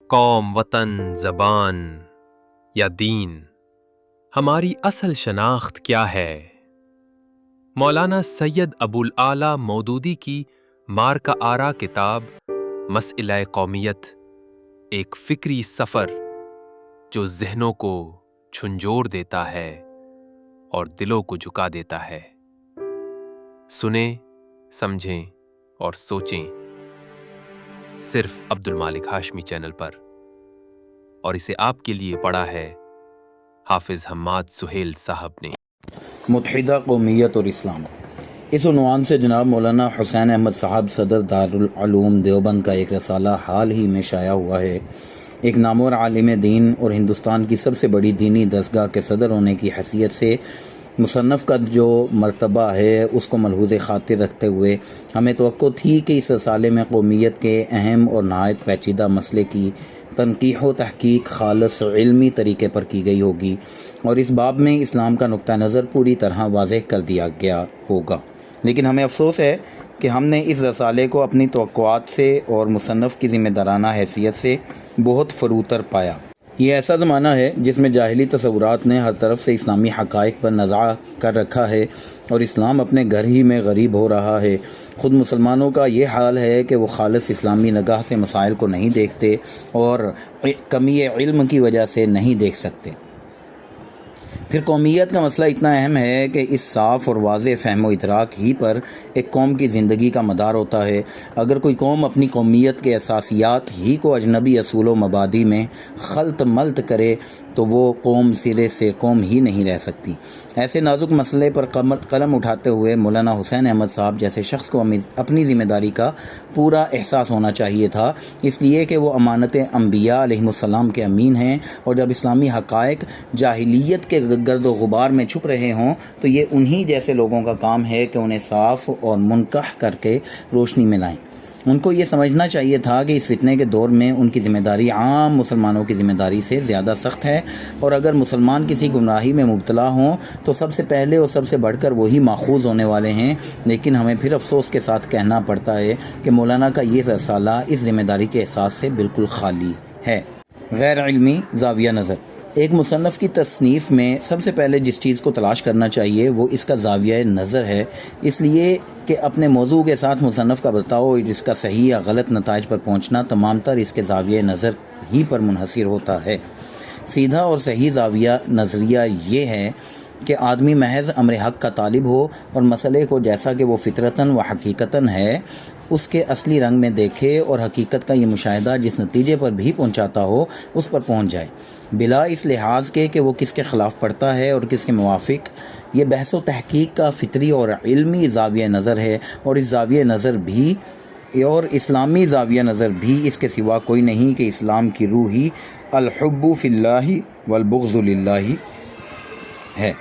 قوم، وطن، زبان یا دین، ہماری اصل شناخت کیا ہے؟ مولانا سید ابو الاعلیٰ مودودی کی مارکہ آرا کتاب مسئلہ قومیت ایک فکری سفر جو ذہنوں کو جھنجھوڑ دیتا ہے اور دلوں کو جھکا دیتا ہے۔ سنیں، سمجھیں اور سوچیں، صرف عبد المالک ہاشمی چینل پر، اور اسے آپ کے لیے پڑھا ہے حافظ حماد سہیل صاحب نے۔ متحدہ قومیت اور اسلام، اس عنوان سے جناب مولانا حسین احمد صاحب صدر دارالعلوم دیوبند کا ایک رسالہ حال ہی میں شائع ہوا ہے۔ ایک نامور عالم دین اور ہندوستان کی سب سے بڑی دینی دستگاہ کے صدر ہونے کی حیثیت سے مصنف کا جو مرتبہ ہے اس کو ملحوظ خاطر رکھتے ہوئے ہمیں توقع تھی کہ اس رسالے میں قومیت کے اہم اور نہایت پیچیدہ مسئلے کی تنقیح و تحقیق خالص علمی طریقے پر کی گئی ہوگی، اور اس باب میں اسلام کا نقطہ نظر پوری طرح واضح کر دیا گیا ہوگا۔ لیکن ہمیں افسوس ہے کہ ہم نے اس رسالے کو اپنی توقعات سے اور مصنف کی ذمہ دارانہ حیثیت سے بہت فروتر پایا۔ یہ ایسا زمانہ ہے جس میں جاہلی تصورات نے ہر طرف سے اسلامی حقائق پر نزاع کر رکھا ہے اور اسلام اپنے گھر ہی میں غریب ہو رہا ہے۔ خود مسلمانوں کا یہ حال ہے کہ وہ خالص اسلامی نگاہ سے مسائل کو نہیں دیکھتے اور کمی علم کی وجہ سے نہیں دیکھ سکتے۔ پھر قومیت کا مسئلہ اتنا اہم ہے کہ اس صاف اور واضح فہم و ادراک ہی پر ایک قوم کی زندگی کا مدار ہوتا ہے۔ اگر کوئی قوم اپنی قومیت کے اساسیات ہی کو اجنبی اصول و مبادی میں خلط ملط کرے تو وہ قوم سرے سے قوم ہی نہیں رہ سکتی۔ ایسے نازک مسئلے پر قلم اٹھاتے ہوئے مولانا حسین احمد صاحب جیسے شخص کو اپنی ذمہ داری کا پورا احساس ہونا چاہیے تھا، اس لیے کہ وہ امانت انبیاء علیہم السلام کے امین ہیں، اور جب اسلامی حقائق جاہلیت کے گرد و غبار میں چھپ رہے ہوں تو یہ انہی جیسے لوگوں کا کام ہے کہ انہیں صاف اور منقح کر کے روشنی میں لائیں۔ ان کو یہ سمجھنا چاہیے تھا کہ اس فتنے کے دور میں ان کی ذمہ داری عام مسلمانوں کی ذمہ داری سے زیادہ سخت ہے، اور اگر مسلمان کسی گمراہی میں مبتلا ہوں تو سب سے پہلے اور سب سے بڑھ کر وہی ماخوذ ہونے والے ہیں۔ لیکن ہمیں پھر افسوس کے ساتھ کہنا پڑتا ہے کہ مولانا کا یہ رسالہ اس ذمہ داری کے احساس سے بالکل خالی ہے۔ غیر علمی زاویہ نظر، ایک مصنف کی تصنیف میں سب سے پہلے جس چیز کو تلاش کرنا چاہیے وہ اس کا زاویہ نظر ہے، اس لیے کہ اپنے موضوع کے ساتھ مصنف کا بتاؤ اور اس کا صحیح یا غلط نتائج پر پہنچنا تمام تر اس کے زاویہ نظر ہی پر منحصر ہوتا ہے۔ سیدھا اور صحیح زاویہ نظریہ یہ ہے کہ آدمی محض امر حق کا طالب ہو اور مسئلے کو جیسا کہ وہ فطرتاً و حقیقتاً ہے اس کے اصلی رنگ میں دیکھے، اور حقیقت کا یہ مشاہدہ جس نتیجے پر بھی پہنچاتا ہو اس پر پہنچ جائے، بلا اس لحاظ کے کہ وہ کس کے خلاف پڑھتا ہے اور کس کے موافق۔ یہ بحث و تحقیق کا فطری اور علمی زاویہ نظر ہے، اور اس زاویہ نظر بھی اور اسلامی زاویہ نظر بھی اس کے سوا کوئی نہیں کہ اسلام کی روح ہی الحب فی اللہ والبغض للہ ہے۔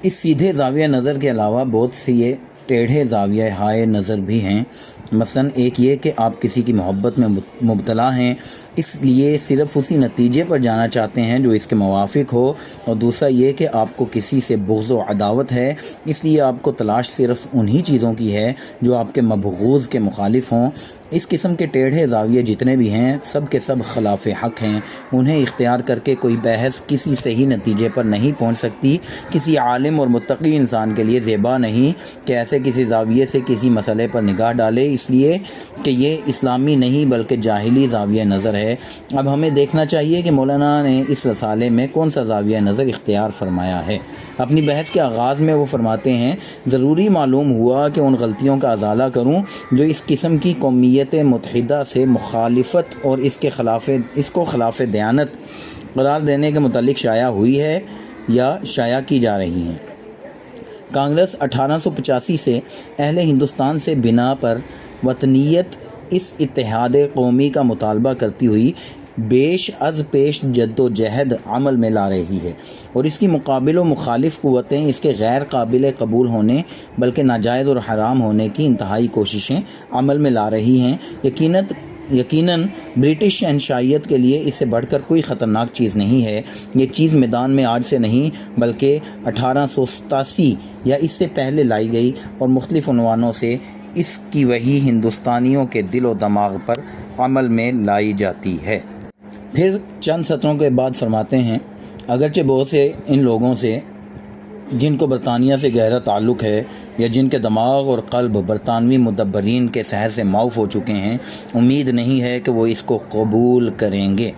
اس سیدھے زاویہ نظر کے علاوہ بہت سی ٹیڑھے زاویہ ہائے نظر بھی ہیں۔ مثلاً ایک یہ کہ آپ کسی کی محبت میں مبتلا ہیں، اس لیے صرف اسی نتیجے پر جانا چاہتے ہیں جو اس کے موافق ہو، اور دوسرا یہ کہ آپ کو کسی سے بغض و عداوت ہے، اس لیے آپ کو تلاش صرف انہی چیزوں کی ہے جو آپ کے مبغوض کے مخالف ہوں۔ اس قسم کے ٹیڑھے زاویے جتنے بھی ہیں سب کے سب خلاف حق ہیں، انہیں اختیار کر کے کوئی بحث کسی صحیح نتیجے پر نہیں پہنچ سکتی۔ کسی عالم اور متقی انسان کے لیے زیبا نہیں کہ ایسے کسی زاویے سے کسی مسئلے پر نگاہ ڈالے، اس لیے کہ یہ اسلامی نہیں بلکہ جاہلی زاویہ نظر ہے۔ اب ہمیں دیکھنا چاہیے کہ مولانا نے اس رسالے میں کون سا زاویہ نظر اختیار فرمایا ہے۔ اپنی بحث کے آغاز میں وہ فرماتے ہیں، ضروری معلوم ہوا کہ ان غلطیوں کا ازالہ کروں جو اس قسم کی قومیت متحدہ سے مخالفت اور اس کو خلاف دیانت قرار دینے کے متعلق شائع ہوئی ہے یا شائع کی جا رہی ہیں۔ کانگریس 1885 سے اہل ہندوستان سے بنا پر وطنیت اس اتحاد قومی کا مطالبہ کرتی ہوئی بیش از پیش جد و جہد عمل میں لا رہی ہے، اور اس کی مقابل و مخالف قوتیں اس کے غیر قابل قبول ہونے بلکہ ناجائز اور حرام ہونے کی انتہائی کوششیں عمل میں لا رہی ہیں۔ یقیناً برٹش شہنشاہیت کے لیے اس سے بڑھ کر کوئی خطرناک چیز نہیں ہے۔ یہ چیز میدان میں آج سے نہیں بلکہ 1887 یا اس سے پہلے لائی گئی، اور مختلف عنوانوں سے اس کی وہی ہندوستانیوں کے دل و دماغ پر عمل میں لائی جاتی ہے۔ پھر چند سطروں کے بعد فرماتے ہیں اگرچہ بہت سے ان لوگوں سے جن کو برطانیہ سے گہرا تعلق ہے یا جن کے دماغ اور قلب برطانوی مدبرین کے سحر سے معاف ہو چکے ہیں، امید نہیں ہے کہ وہ اس کو قبول کریں گے۔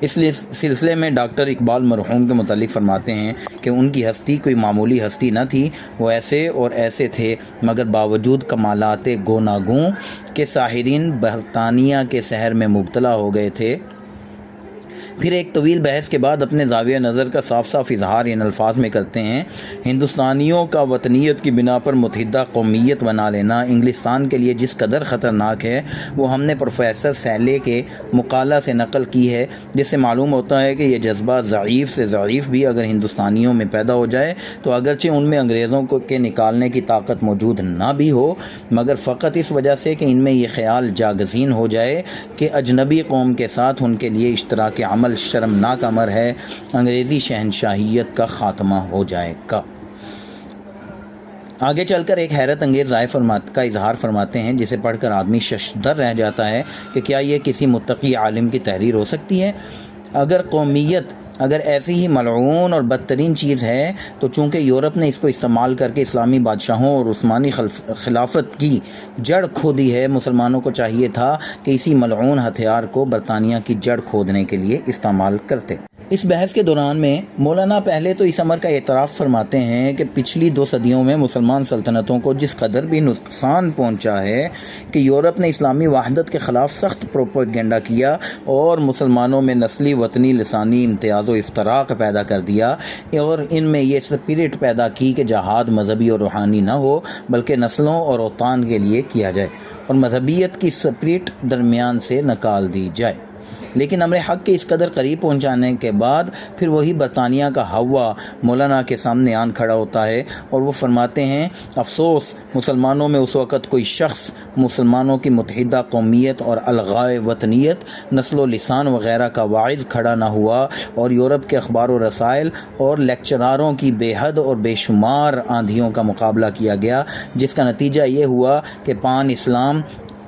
اس سلسلے میں ڈاکٹر اقبال مرحوم کے متعلق فرماتے ہیں کہ ان کی ہستی کوئی معمولی ہستی نہ تھی، وہ ایسے اور ایسے تھے مگر باوجود کمالات گوناگوں کے ساحرین برطانیہ کے سحر میں مبتلا ہو گئے تھے۔ پھر ایک طویل بحث کے بعد اپنے زاویہ نظر کا صاف صاف اظہار ان الفاظ میں کرتے ہیں، ہندوستانیوں کا وطنیت کی بنا پر متحدہ قومیت بنا لینا انگلستان کے لیے جس قدر خطرناک ہے وہ ہم نے پروفیسر سیلے کے مقالہ سے نقل کی ہے، جس سے معلوم ہوتا ہے کہ یہ جذبہ ضعیف سے ضعیف بھی اگر ہندوستانیوں میں پیدا ہو جائے تو اگرچہ ان میں انگریزوں کے نکالنے کی طاقت موجود نہ بھی ہو، مگر فقط اس وجہ سے کہ ان میں یہ خیال جاگزین ہو جائے کہ اجنبی قوم کے ساتھ ان کے لیے اشتراک عمل شرمناک امر ہے، انگریزی شہنشاہیت کا خاتمہ ہو جائے گا۔ آگے چل کر ایک حیرت انگیز رائے کا اظہار فرماتے ہیں جسے پڑھ کر آدمی ششدر رہ جاتا ہے کہ کیا یہ کسی متقی عالم کی تحریر ہو سکتی ہے؟ اگر قومیت اگر ایسی ہی ملعون اور بدترین چیز ہے تو چونکہ یورپ نے اس کو استعمال کر کے اسلامی بادشاہوں اور عثمانی خلافت کی جڑ کھودی ہے، مسلمانوں کو چاہیے تھا کہ اسی ملعون ہتھیار کو برطانیہ کی جڑ کھودنے کے لیے استعمال کرتے۔ اس بحث کے دوران میں مولانا پہلے تو اس امر کا اعتراف فرماتے ہیں کہ پچھلی 2 صدیوں میں مسلمان سلطنتوں کو جس قدر بھی نقصان پہنچا ہے کہ یورپ نے اسلامی وحدت کے خلاف سخت پروپیگنڈا کیا اور مسلمانوں میں نسلی، وطنی، لسانی امتیاز و افتراق پیدا کر دیا اور ان میں یہ سپرٹ پیدا کی کہ جہاد مذہبی اور روحانی نہ ہو بلکہ نسلوں اور اوطان کے لیے کیا جائے اور مذہبیت کی سپرٹ درمیان سے نکال دی جائے۔ لیکن امر حق کے اس قدر قریب پہنچانے کے بعد پھر وہی برطانیہ کا ہوا مولانا کے سامنے آن کھڑا ہوتا ہے اور وہ فرماتے ہیں افسوس مسلمانوں میں اس وقت کوئی شخص مسلمانوں کی متحدہ قومیت اور الغائے وطنیت، نسل و لسان وغیرہ کا واعظ کھڑا نہ ہوا اور یورپ کے اخبار و رسائل اور لیکچراروں کی بے حد اور بے شمار آندھیوں کا مقابلہ کیا گیا، جس کا نتیجہ یہ ہوا کہ پان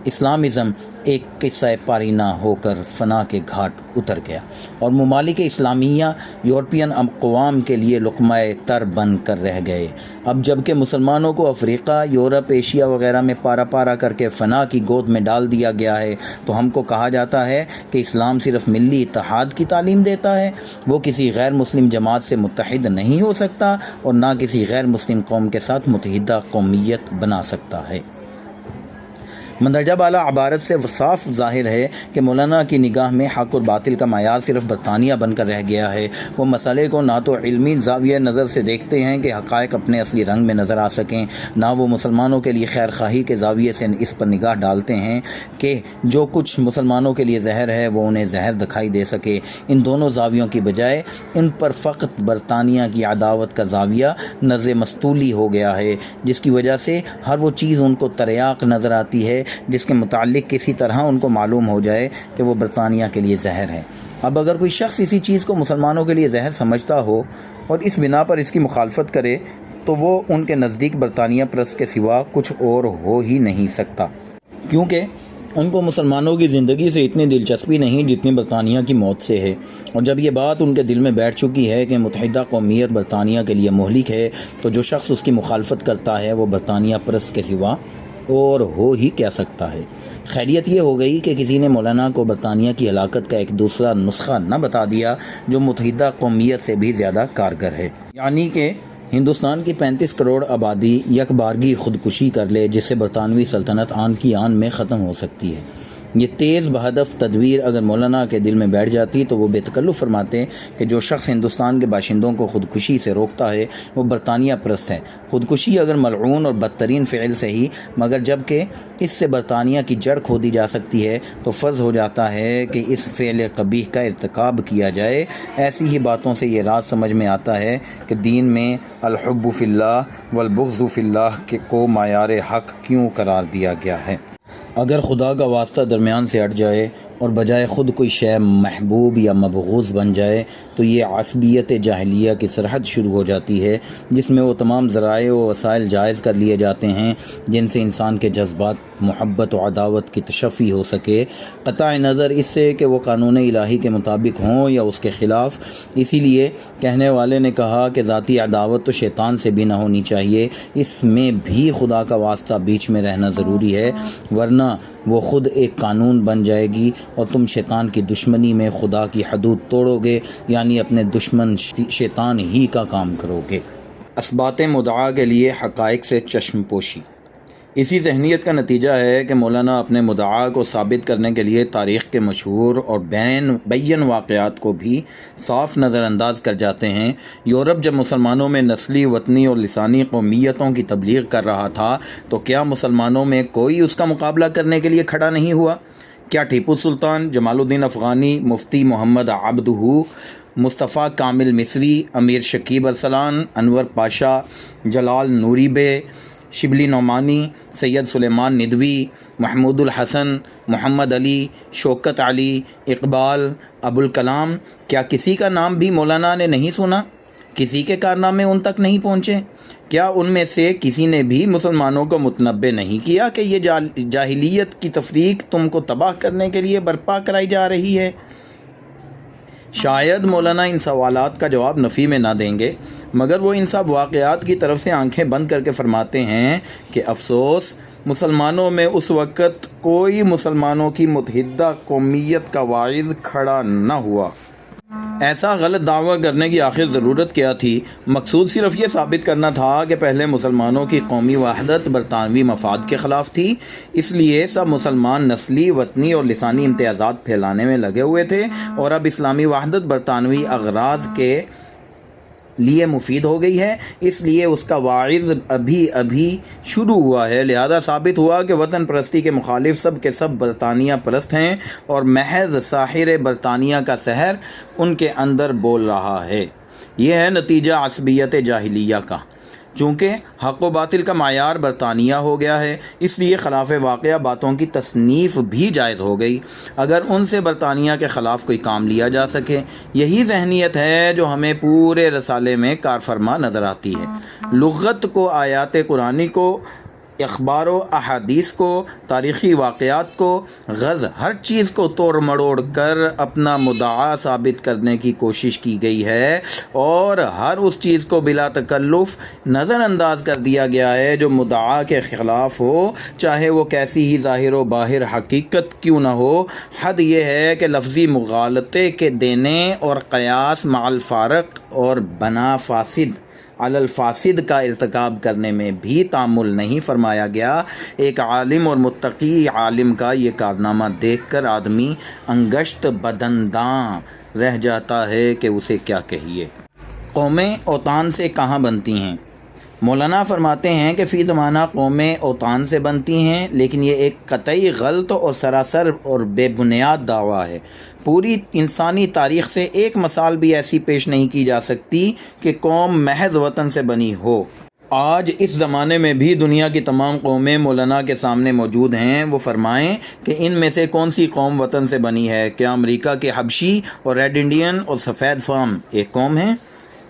اسلامزم ایک قصہ پارینہ ہو کر فنا کے گھاٹ اتر گیا اور ممالک اسلامیہ یورپین اقوام کے لیے لقمہ تر بن کر رہ گئے۔ اب جب کہ مسلمانوں کو افریقہ، یورپ، ایشیا وغیرہ میں پارا پارا کر کے فنا کی گود میں ڈال دیا گیا ہے تو ہم کو کہا جاتا ہے کہ اسلام صرف ملی اتحاد کی تعلیم دیتا ہے، وہ کسی غیر مسلم جماعت سے متحد نہیں ہو سکتا اور نہ کسی غیر مسلم قوم کے ساتھ متحدہ قومیت بنا سکتا ہے۔ مندرجہ بالا عبارت سے صاف ظاہر ہے کہ مولانا کی نگاہ میں حق اور باطل کا معیار صرف برطانیہ بن کر رہ گیا ہے۔ وہ مسئلے کو نہ تو علمی زاویہ نظر سے دیکھتے ہیں کہ حقائق اپنے اصلی رنگ میں نظر آ سکیں، نہ وہ مسلمانوں کے لیے خیر خواہی کے زاویے سے اس پر نگاہ ڈالتے ہیں کہ جو کچھ مسلمانوں کے لیے زہر ہے وہ انہیں زہر دکھائی دے سکے۔ ان دونوں زاویوں کی بجائے ان پر فقط برطانیہ کی عداوت کا زاویہ نظر مستولی ہو گیا ہے، جس کی وجہ سے ہر وہ چیز ان کو تریاق نظر آتی ہے جس کے متعلق کسی طرح ان کو معلوم ہو جائے کہ وہ برطانیہ کے لیے زہر ہے۔ اب اگر کوئی شخص اسی چیز کو مسلمانوں کے لیے زہر سمجھتا ہو اور اس بنا پر اس کی مخالفت کرے تو وہ ان کے نزدیک برطانیہ پرست کے سوا کچھ اور ہو ہی نہیں سکتا، کیونکہ ان کو مسلمانوں کی زندگی سے اتنی دلچسپی نہیں جتنی برطانیہ کی موت سے ہے، اور جب یہ بات ان کے دل میں بیٹھ چکی ہے کہ متحدہ قومیت برطانیہ کے لیے مہلک ہے تو جو شخص اس کی مخالفت کرتا ہے وہ برطانیہ پرست کے سوا اور ہو ہی کیا سکتا ہے۔ خیریت یہ ہو گئی کہ کسی نے مولانا کو برطانیہ کی ہلاکت کا ایک دوسرا نسخہ نہ بتا دیا جو متحدہ قومیت سے بھی زیادہ کارگر ہے، یعنی کہ ہندوستان کی 35 کروڑ آبادی یک بارگی خودکشی کر لے جس سے برطانوی سلطنت آن کی آن میں ختم ہو سکتی ہے۔ یہ تیز بہدف تدبیر اگر مولانا کے دل میں بیٹھ جاتی تو وہ بے تکلف فرماتے کہ جو شخص ہندوستان کے باشندوں کو خودکشی سے روکتا ہے وہ برطانیہ پرست ہے۔ خودکشی اگر ملعون اور بدترین فعل سے ہی مگر جب کہ اس سے برطانیہ کی جڑ کھودی جا سکتی ہے تو فرض ہو جاتا ہے کہ اس فعل قبیح کا ارتکاب کیا جائے۔ ایسی ہی باتوں سے یہ راز سمجھ میں آتا ہے کہ دین میں الحب فی اللہ والبغض فی اللہ کو معیار حق کیوں قرار دیا گیا ہے۔ اگر خدا کا واسطہ درمیان سے ہٹ جائے اور بجائے خود کوئی شے محبوب یا مبغوض بن جائے تو یہ عصبیت جاہلیہ کی سرحد شروع ہو جاتی ہے، جس میں وہ تمام ذرائع و وسائل جائز کر لیے جاتے ہیں جن سے انسان کے جذبات محبت و عداوت کی تشفی ہو سکے، قطع نظر اس سے کہ وہ قانون الہی کے مطابق ہوں یا اس کے خلاف۔ اسی لیے کہنے والے نے کہا کہ ذاتی عداوت تو شیطان سے بھی نہ ہونی چاہیے، اس میں بھی خدا کا واسطہ بیچ میں رہنا ضروری ہے، ورنہ وہ خود ایک قانون بن جائے گی اور تم شیطان کی دشمنی میں خدا کی حدود توڑو گے، یعنی اپنے دشمن شیطان ہی کا کام کرو گے۔ اثبات مدعا کے لیے حقائق سے چشم پوشی۔ اسی ذہنیت کا نتیجہ ہے کہ مولانا اپنے مدعا کو ثابت کرنے کے لیے تاریخ کے مشہور اور بین واقعات کو بھی صاف نظر انداز کر جاتے ہیں۔ یورپ جب مسلمانوں میں نسلی، وطنی اور لسانی قومیتوں کی تبلیغ کر رہا تھا تو کیا مسلمانوں میں کوئی اس کا مقابلہ کرنے کے لیے کھڑا نہیں ہوا؟ کیا ٹیپو سلطان، جمال الدین افغانی، مفتی محمد عبدہ، مصطفیٰ کامل مصری، امیر شکیب ارسلان، انور پاشا، جلال نوری بے، شبلی نعمانی، سید سلیمان ندوی، محمود الحسن، محمد علی، شوکت علی، اقبال، ابوالکلام، کیا کسی کا نام بھی مولانا نے نہیں سنا؟ کسی کے کارنامے ان تک نہیں پہنچے؟ کیا ان میں سے کسی نے بھی مسلمانوں کو متنبہ نہیں کیا کہ یہ جاہلیت کی تفریق تم کو تباہ کرنے کے لیے برپا کرائی جا رہی ہے؟ شاید مولانا ان سوالات کا جواب نفی میں نہ دیں گے، مگر وہ ان سب واقعات کی طرف سے آنکھیں بند کر کے فرماتے ہیں کہ افسوس، مسلمانوں میں اس وقت کوئی مسلمانوں کی متحدہ قومیت کا واعظ کھڑا نہ ہوا۔ ایسا غلط دعویٰ کرنے کی آخر ضرورت کیا تھی؟ مقصود صرف یہ ثابت کرنا تھا کہ پہلے مسلمانوں کی قومی وحدت برطانوی مفاد کے خلاف تھی، اس لیے سب مسلمان نسلی، وطنی اور لسانی امتیازات پھیلانے میں لگے ہوئے تھے، اور اب اسلامی وحدت برطانوی اغراض کے لیے مفید ہو گئی ہے، اس لیے اس کا واعظ ابھی شروع ہوا ہے۔ لہذا ثابت ہوا کہ وطن پرستی کے مخالف سب کے سب برطانیہ پرست ہیں، اور محض ساحر برطانیہ کا سحر ان کے اندر بول رہا ہے۔ یہ ہے نتیجہ عصبیت جاہلیہ کا۔ چونکہ حق و باطل کا معیار برطانیہ ہو گیا ہے، اس لیے خلاف واقعہ باتوں کی تصنیف بھی جائز ہو گئی، اگر ان سے برطانیہ کے خلاف کوئی کام لیا جا سکے۔ یہی ذہنیت ہے جو ہمیں پورے رسالے میں کار فرما نظر آتی ہے۔ لغت کو، آیات قرآنی کو، اخبار و احادیث کو، تاریخی واقعات کو، غرض ہر چیز کو توڑ مڑوڑ کر اپنا مدعا ثابت کرنے کی کوشش کی گئی ہے، اور ہر اس چیز کو بلا تکلف نظر انداز کر دیا گیا ہے جو مدعا کے خلاف ہو، چاہے وہ کیسی ہی ظاہر و باہر حقیقت کیوں نہ ہو۔ حد یہ ہے کہ لفظی مغالطے کے دینے اور قیاس مع الفارق اور بنا فاسد علی الفاسد کا ارتکاب کرنے میں بھی تعامل نہیں فرمایا گیا۔ ایک عالم اور متقی عالم کا یہ کارنامہ دیکھ کر آدمی انگشت بدنداں رہ جاتا ہے کہ اسے کیا کہیے۔ قومیں اوطان سے کہاں بنتی ہیں؟ مولانا فرماتے ہیں کہ فی زمانہ قومیں اوطان سے بنتی ہیں، لیکن یہ ایک قطعی غلط اور سراسر اور بے بنیاد دعویٰ ہے۔ پوری انسانی تاریخ سے ایک مثال بھی ایسی پیش نہیں کی جا سکتی کہ قوم محض وطن سے بنی ہو۔ آج اس زمانے میں بھی دنیا کی تمام قومیں مولانا کے سامنے موجود ہیں، وہ فرمائیں کہ ان میں سے کون سی قوم وطن سے بنی ہے؟ کیا امریکہ کے حبشی اور ریڈ انڈین اور سفید فام ایک قوم ہیں؟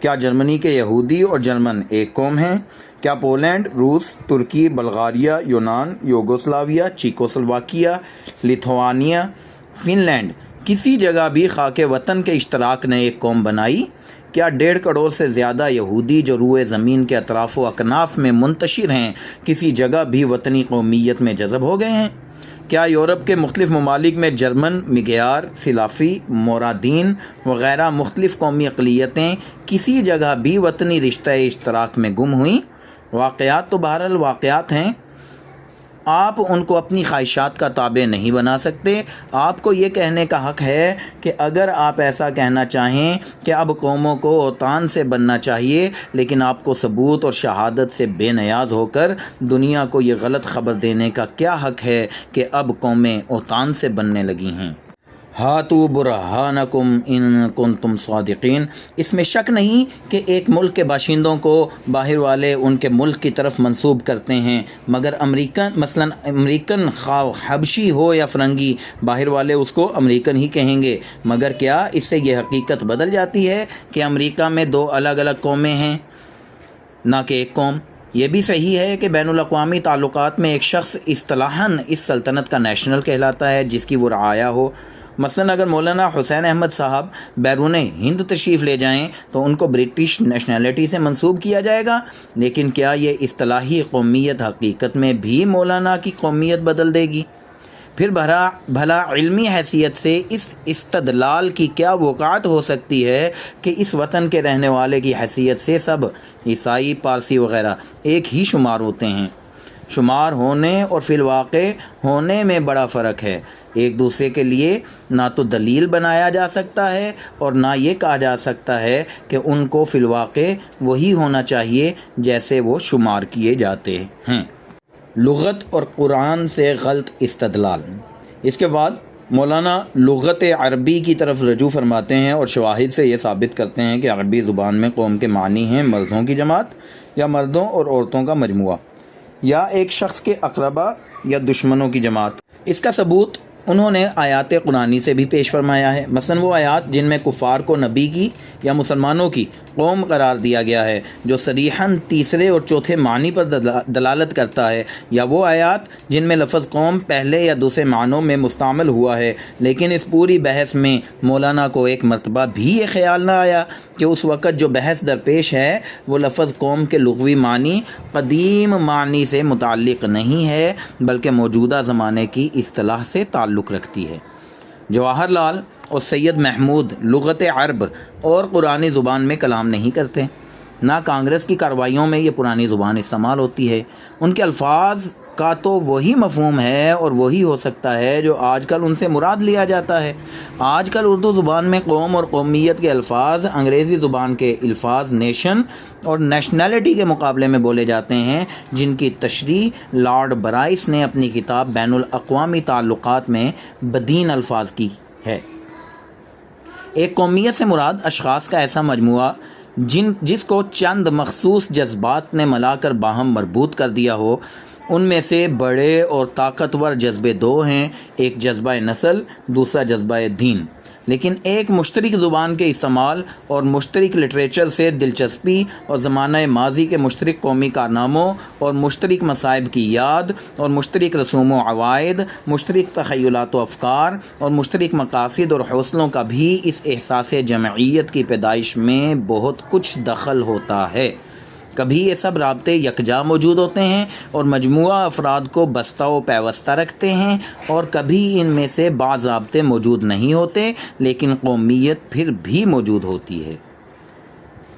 کیا جرمنی کے یہودی اور جرمن ایک قوم ہیں؟ کیا پولینڈ، روس، ترکی، بلغاریہ، یونان، یوگوسلاویہ، چیکوسلواکیہ، لیتھوانیا، فن لینڈ کسی جگہ بھی خاک وطن کے اشتراک نے ایک قوم بنائی؟ کیا 1.5 کروڑ سے زیادہ یہودی جو روئے زمین کے اطراف و اکناف میں منتشر ہیں کسی جگہ بھی وطنی قومیت میں جذب ہو گئے ہیں؟ کیا یورپ کے مختلف ممالک میں جرمن، میگیار، سلافی، مورادین وغیرہ مختلف قومی اقلیتیں کسی جگہ بھی وطنی رشتہ اشتراک میں گم ہوئیں؟ واقعات تو بہرحال واقعات ہیں، آپ ان کو اپنی خواہشات کا تابع نہیں بنا سکتے۔ آپ کو یہ کہنے کا حق ہے کہ اگر آپ ایسا کہنا چاہیں کہ اب قوموں کو اوطان سے بننا چاہیے، لیکن آپ کو ثبوت اور شہادت سے بے نیاز ہو کر دنیا کو یہ غلط خبر دینے کا کیا حق ہے کہ اب قومیں اوطان سے بننے لگی ہیں؟ ہاتو برہانکم ان کنتم صادقین۔ اس میں شک نہیں کہ ایک ملک کے باشندوں کو باہر والے ان کے ملک کی طرف منسوب کرتے ہیں، مگر امریکن خواہ حبشی ہو یا فرنگی، باہر والے اس کو امریکن ہی کہیں گے۔ مگر کیا اس سے یہ حقیقت بدل جاتی ہے کہ امریکہ میں دو الگ الگ قومیں ہیں نہ کہ ایک قوم؟ یہ بھی صحیح ہے کہ بین الاقوامی تعلقات میں ایک شخص اصطلاحاً اس سلطنت کا نیشنل کہلاتا ہے جس کی وہ رعایا ہو۔ مثلا اگر مولانا حسین احمد صاحب بیرون ہند تشریف لے جائیں تو ان کو برٹش نیشنلٹی سے منسوب کیا جائے گا، لیکن کیا یہ اصطلاحی قومیت حقیقت میں بھی مولانا کی قومیت بدل دے گی؟ پھر بھلا علمی حیثیت سے اس استدلال کی کیا وقعت ہو سکتی ہے کہ اس وطن کے رہنے والے کی حیثیت سے سب عیسائی، پارسی وغیرہ ایک ہی شمار ہوتے ہیں؟ شمار ہونے اور فی الواقع ہونے میں بڑا فرق ہے۔ ایک دوسرے کے لیے نہ تو دلیل بنایا جا سکتا ہے اور نہ یہ کہا جا سکتا ہے کہ ان کو فی الواقع وہی ہونا چاہیے جیسے وہ شمار کیے جاتے ہیں۔ لغت اور قرآن سے غلط استدلال۔ اس کے بعد مولانا لغت عربی کی طرف رجوع فرماتے ہیں اور شواہد سے یہ ثابت کرتے ہیں کہ عربی زبان میں قوم کے معنی ہیں مردوں کی جماعت یا مردوں اور عورتوں کا مجموعہ، یا ایک شخص کے اقربا یا دشمنوں کی جماعت۔ اس کا ثبوت انہوں نے آیات قرآنی سے بھی پیش فرمایا ہے، مثلا وہ آیات جن میں کفار کو نبی کی یا مسلمانوں کی قوم قرار دیا گیا ہے جو صریحاً تیسرے اور چوتھے معنی پر دلالت کرتا ہے، یا وہ آیات جن میں لفظ قوم پہلے یا دوسرے معنوں میں مستعمل ہوا ہے۔ لیکن اس پوری بحث میں مولانا کو ایک مرتبہ بھی یہ خیال نہ آیا کہ اس وقت جو بحث درپیش ہے وہ لفظ قوم کے لغوی معنی قدیم معنی سے متعلق نہیں ہے بلکہ موجودہ زمانے کی اصطلاح سے تعلق رکھتی ہے۔ جواہر لال اور سید محمود لغت عرب اور قرآنی زبان میں کلام نہیں کرتے، نہ کانگریس کی کارروائیوں میں یہ پرانی زبان استعمال ہوتی ہے۔ ان کے الفاظ کا تو وہی مفہوم ہے اور وہی ہو سکتا ہے جو آج کل ان سے مراد لیا جاتا ہے۔ آج کل اردو زبان میں قوم اور قومیت کے الفاظ انگریزی زبان کے الفاظ نیشن اور نیشنلٹی کے مقابلے میں بولے جاتے ہیں، جن کی تشریح لارڈ برائس نے اپنی کتاب بین الاقوامی تعلقات میں بدین الفاظ کی ہے۔ ایک قومیت سے مراد اشخاص کا ایسا مجموعہ جس کو چند مخصوص جذبات نے ملا کر باہم مربوط کر دیا ہو۔ ان میں سے بڑے اور طاقتور جذبے دو ہیں، ایک جذبہ نسل، دوسرا جذبہ دین۔ لیکن ایک مشترک زبان کے استعمال اور مشترک لٹریچر سے دلچسپی اور زمانہ ماضی کے مشترک قومی کارناموں اور مشترک مصائب کی یاد اور مشترک رسوم و عوائد، مشترک تخیلات و افکار اور مشترک مقاصد اور حوصلوں کا بھی اس احساس جمعیت کی پیدائش میں بہت کچھ دخل ہوتا ہے۔ کبھی یہ سب رابطے یکجا موجود ہوتے ہیں اور مجموعہ افراد کو بستہ و پیوستہ رکھتے ہیں، اور کبھی ان میں سے بعض رابطے موجود نہیں ہوتے لیکن قومیت پھر بھی موجود ہوتی ہے۔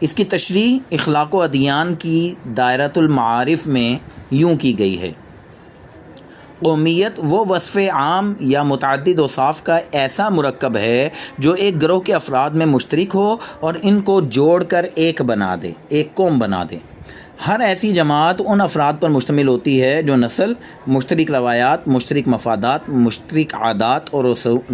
اس کی تشریح اخلاق و ادیان کی دائرۃ المعارف میں یوں کی گئی ہے: قومیت وہ وصف عام یا متعدد اوصاف کا ایسا مرکب ہے جو ایک گروہ کے افراد میں مشترک ہو اور ان کو جوڑ کر ایک قوم بنا دے۔ ہر ایسی جماعت ان افراد پر مشتمل ہوتی ہے جو نسل، مشترک روایات، مشترک مفادات، مشترک عادات اور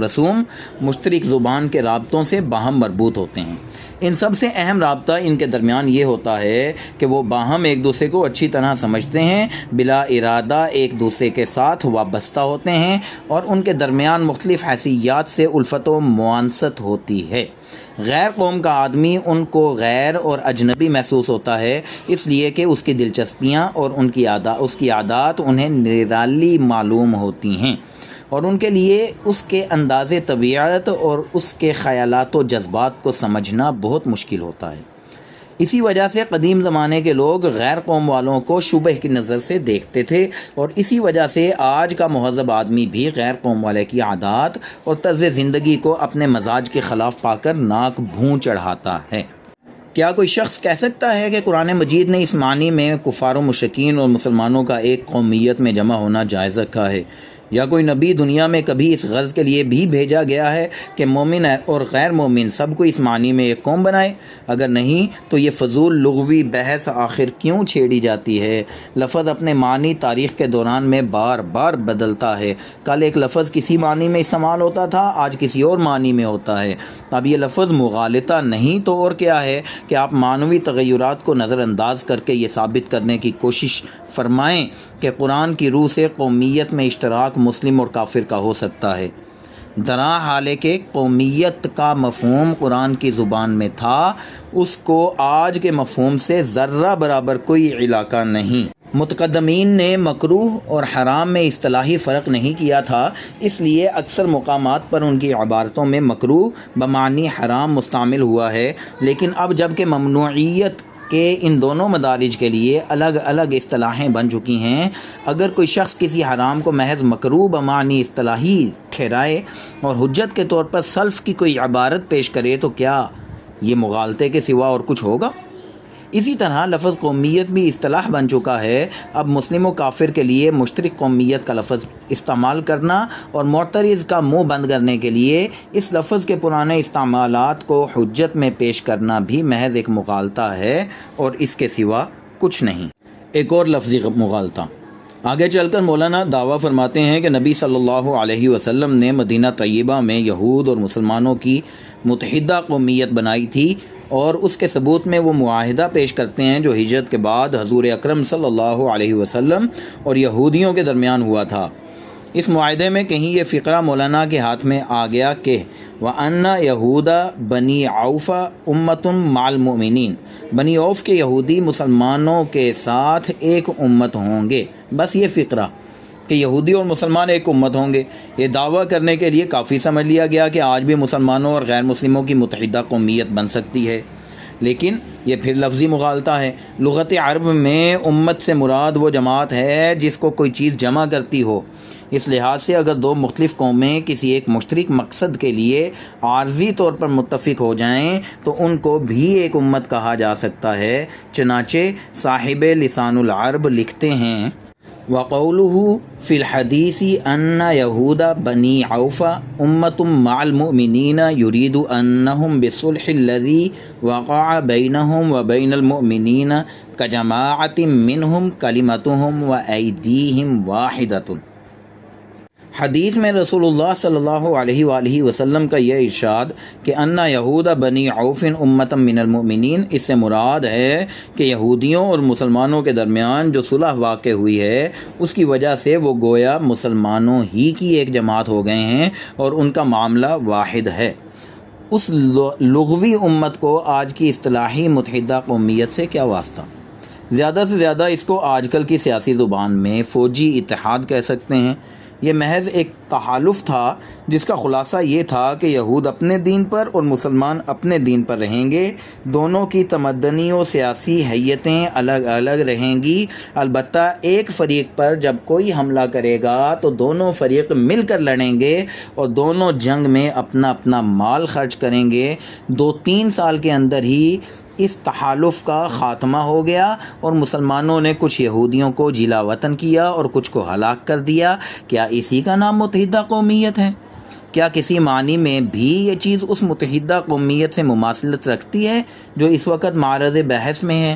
رسوم، مشترک زبان کے رابطوں سے باہم مربوط ہوتے ہیں۔ ان سب سے اہم رابطہ ان کے درمیان یہ ہوتا ہے کہ وہ باہم ایک دوسرے کو اچھی طرح سمجھتے ہیں، بلا ارادہ ایک دوسرے کے ساتھ وابستہ ہوتے ہیں، اور ان کے درمیان مختلف حیثیات سے الفت و موانست ہوتی ہے۔ غیر قوم کا آدمی ان کو غیر اور اجنبی محسوس ہوتا ہے، اس لیے کہ اس کی دلچسپیاں اور اس کی عادات انہیں نرالی معلوم ہوتی ہیں، اور ان کے لیے اس کے انداز طبیعت اور اس کے خیالات و جذبات کو سمجھنا بہت مشکل ہوتا ہے۔ اسی وجہ سے قدیم زمانے کے لوگ غیر قوم والوں کو شبہ کی نظر سے دیکھتے تھے، اور اسی وجہ سے آج کا مہذب آدمی بھی غیر قوم والے کی عادات اور طرز زندگی کو اپنے مزاج کے خلاف پا کر ناک بھون چڑھاتا ہے۔ کیا کوئی شخص کہہ سکتا ہے کہ قرآن مجید نے اس معنی میں کفار و مشرکین اور مسلمانوں کا ایک قومیت میں جمع ہونا جائز رکھا ہے؟ یا کوئی نبی دنیا میں کبھی اس غرض کے لیے بھی بھیجا گیا ہے کہ مومن اور غیر مومن سب کو اس معنی میں ایک قوم بنائے؟ اگر نہیں تو یہ فضول لغوی بحث آخر کیوں چھیڑی جاتی ہے؟ لفظ اپنے معنی تاریخ کے دوران میں بار بار بدلتا ہے۔ کل ایک لفظ کسی معنی میں استعمال ہوتا تھا، آج کسی اور معنی میں ہوتا ہے۔ اب یہ لفظ مغالطہ نہیں تو اور کیا ہے کہ آپ معنوی تغیرات کو نظر انداز کر کے یہ ثابت کرنے کی کوشش فرمائیں کہ قرآن کی روح سے قومیت میں اشتراک مسلم اور کافر کا ہو سکتا ہے۔ درا حال ہے کہ قومیت کا مفہوم قرآن کی زبان میں تھا، اس کو آج کے مفہوم سے ذرہ برابر کوئی علاقہ نہیں۔ متقدمین نے مکروہ اور حرام میں اصطلاحی فرق نہیں کیا تھا، اس لیے اکثر مقامات پر ان کی عبارتوں میں مکروہ بمعنی حرام مستعمل ہوا ہے۔ لیکن اب جب کہ ممنوعیت کہ ان دونوں مدارج کے لیے الگ الگ اصطلاحیں بن چکی ہیں، اگر کوئی شخص کسی حرام کو محض مکروہ بمعنی اصطلاحی ٹھہرائے اور حجت کے طور پر سلف کی کوئی عبارت پیش کرے تو کیا یہ مغالطے کے سوا اور کچھ ہوگا؟ اسی طرح لفظ قومیت بھی اصطلاح بن چکا ہے۔ اب مسلم و کافر کے لیے مشترک قومیت کا لفظ استعمال کرنا اور معترض کا منہ بند کرنے کے لیے اس لفظ کے پرانے استعمالات کو حجت میں پیش کرنا بھی محض ایک مغالطہ ہے اور اس کے سوا کچھ نہیں۔ ایک اور لفظی مغالطہ آگے چل کر مولانا دعویٰ فرماتے ہیں کہ نبی صلی اللہ علیہ وسلم نے مدینہ طیبہ میں یہود اور مسلمانوں کی متحدہ قومیت بنائی تھی، اور اس کے ثبوت میں وہ معاہدہ پیش کرتے ہیں جو ہجرت کے بعد حضور اکرم صلی اللہ علیہ وسلم اور یہودیوں کے درمیان ہوا تھا۔ اس معاہدے میں کہیں یہ فقرہ مولانا کے ہاتھ میں آ گیا کہ وَأَنَّ يَهُودَ بنی عوف أُمَّةٌ مع المؤمنین، بنی عوف کے یہودی مسلمانوں کے ساتھ ایک امت ہوں گے۔ بس یہ فقرہ کہ یہودی اور مسلمان ایک امت ہوں گے، یہ دعویٰ کرنے کے لیے کافی سمجھ لیا گیا کہ آج بھی مسلمانوں اور غیر مسلموں کی متحدہ قومیت بن سکتی ہے۔ لیکن یہ پھر لفظی مغالطہ ہے۔ لغت عرب میں امت سے مراد وہ جماعت ہے جس کو کوئی چیز جمع کرتی ہو۔ اس لحاظ سے اگر دو مختلف قومیں کسی ایک مشترک مقصد کے لیے عارضی طور پر متفق ہو جائیں تو ان کو بھی ایک امت کہا جا سکتا ہے۔ چنانچہ صاحب لسان العرب لکھتے ہیں وَقَوْلُهُ فِي الْحَدِيثِ أَنَّ يَهُودَ بَنِي عَوْفَ أُمَّةٌ مَعَ الْمُؤْمِنِينَ يُرِيدُ أَنَّهُمْ بِالصُّلْحِ الَّذِي وَقَعَ بَيْنَهُمْ وَبَيْنَ الْمُؤْمِنِينَ كَجَمَاعَةٍ مِّنْهُمْ كَلِمَتُهُمْ وَأَيْدِيهِمْ وَاحِدَةٌ۔ حدیث میں رسول اللہ صلی اللہ علیہ وآلہ وسلم کا یہ ارشاد کہ ان یہود بنی عوف امۃ من المؤمنین، اس سے مراد ہے کہ یہودیوں اور مسلمانوں کے درمیان جو صلح واقع ہوئی ہے اس کی وجہ سے وہ گویا مسلمانوں ہی کی ایک جماعت ہو گئے ہیں اور ان کا معاملہ واحد ہے۔ اس لغوی امت کو آج کی اصطلاحی متحدہ قومیت سے کیا واسطہ؟ زیادہ سے زیادہ اس کو آج کل کی سیاسی زبان میں فوجی اتحاد کہہ سکتے ہیں۔ یہ محض ایک تحالف تھا جس کا خلاصہ یہ تھا کہ یہود اپنے دین پر اور مسلمان اپنے دین پر رہیں گے، دونوں کی تمدنی و سیاسی حیتیں الگ الگ رہیں گی، البتہ ایک فریق پر جب کوئی حملہ کرے گا تو دونوں فریق مل کر لڑیں گے اور دونوں جنگ میں اپنا اپنا مال خرچ کریں گے۔ 2-3 سال کے اندر ہی اس تحالف کا خاتمہ ہو گیا اور مسلمانوں نے کچھ یہودیوں کو جلا وطن کیا اور کچھ کو ہلاک کر دیا۔ کیا اسی کا نام متحدہ قومیت ہے؟ کیا کسی معنی میں بھی یہ چیز اس متحدہ قومیت سے مماثلت رکھتی ہے جو اس وقت معرض بحث میں ہے؟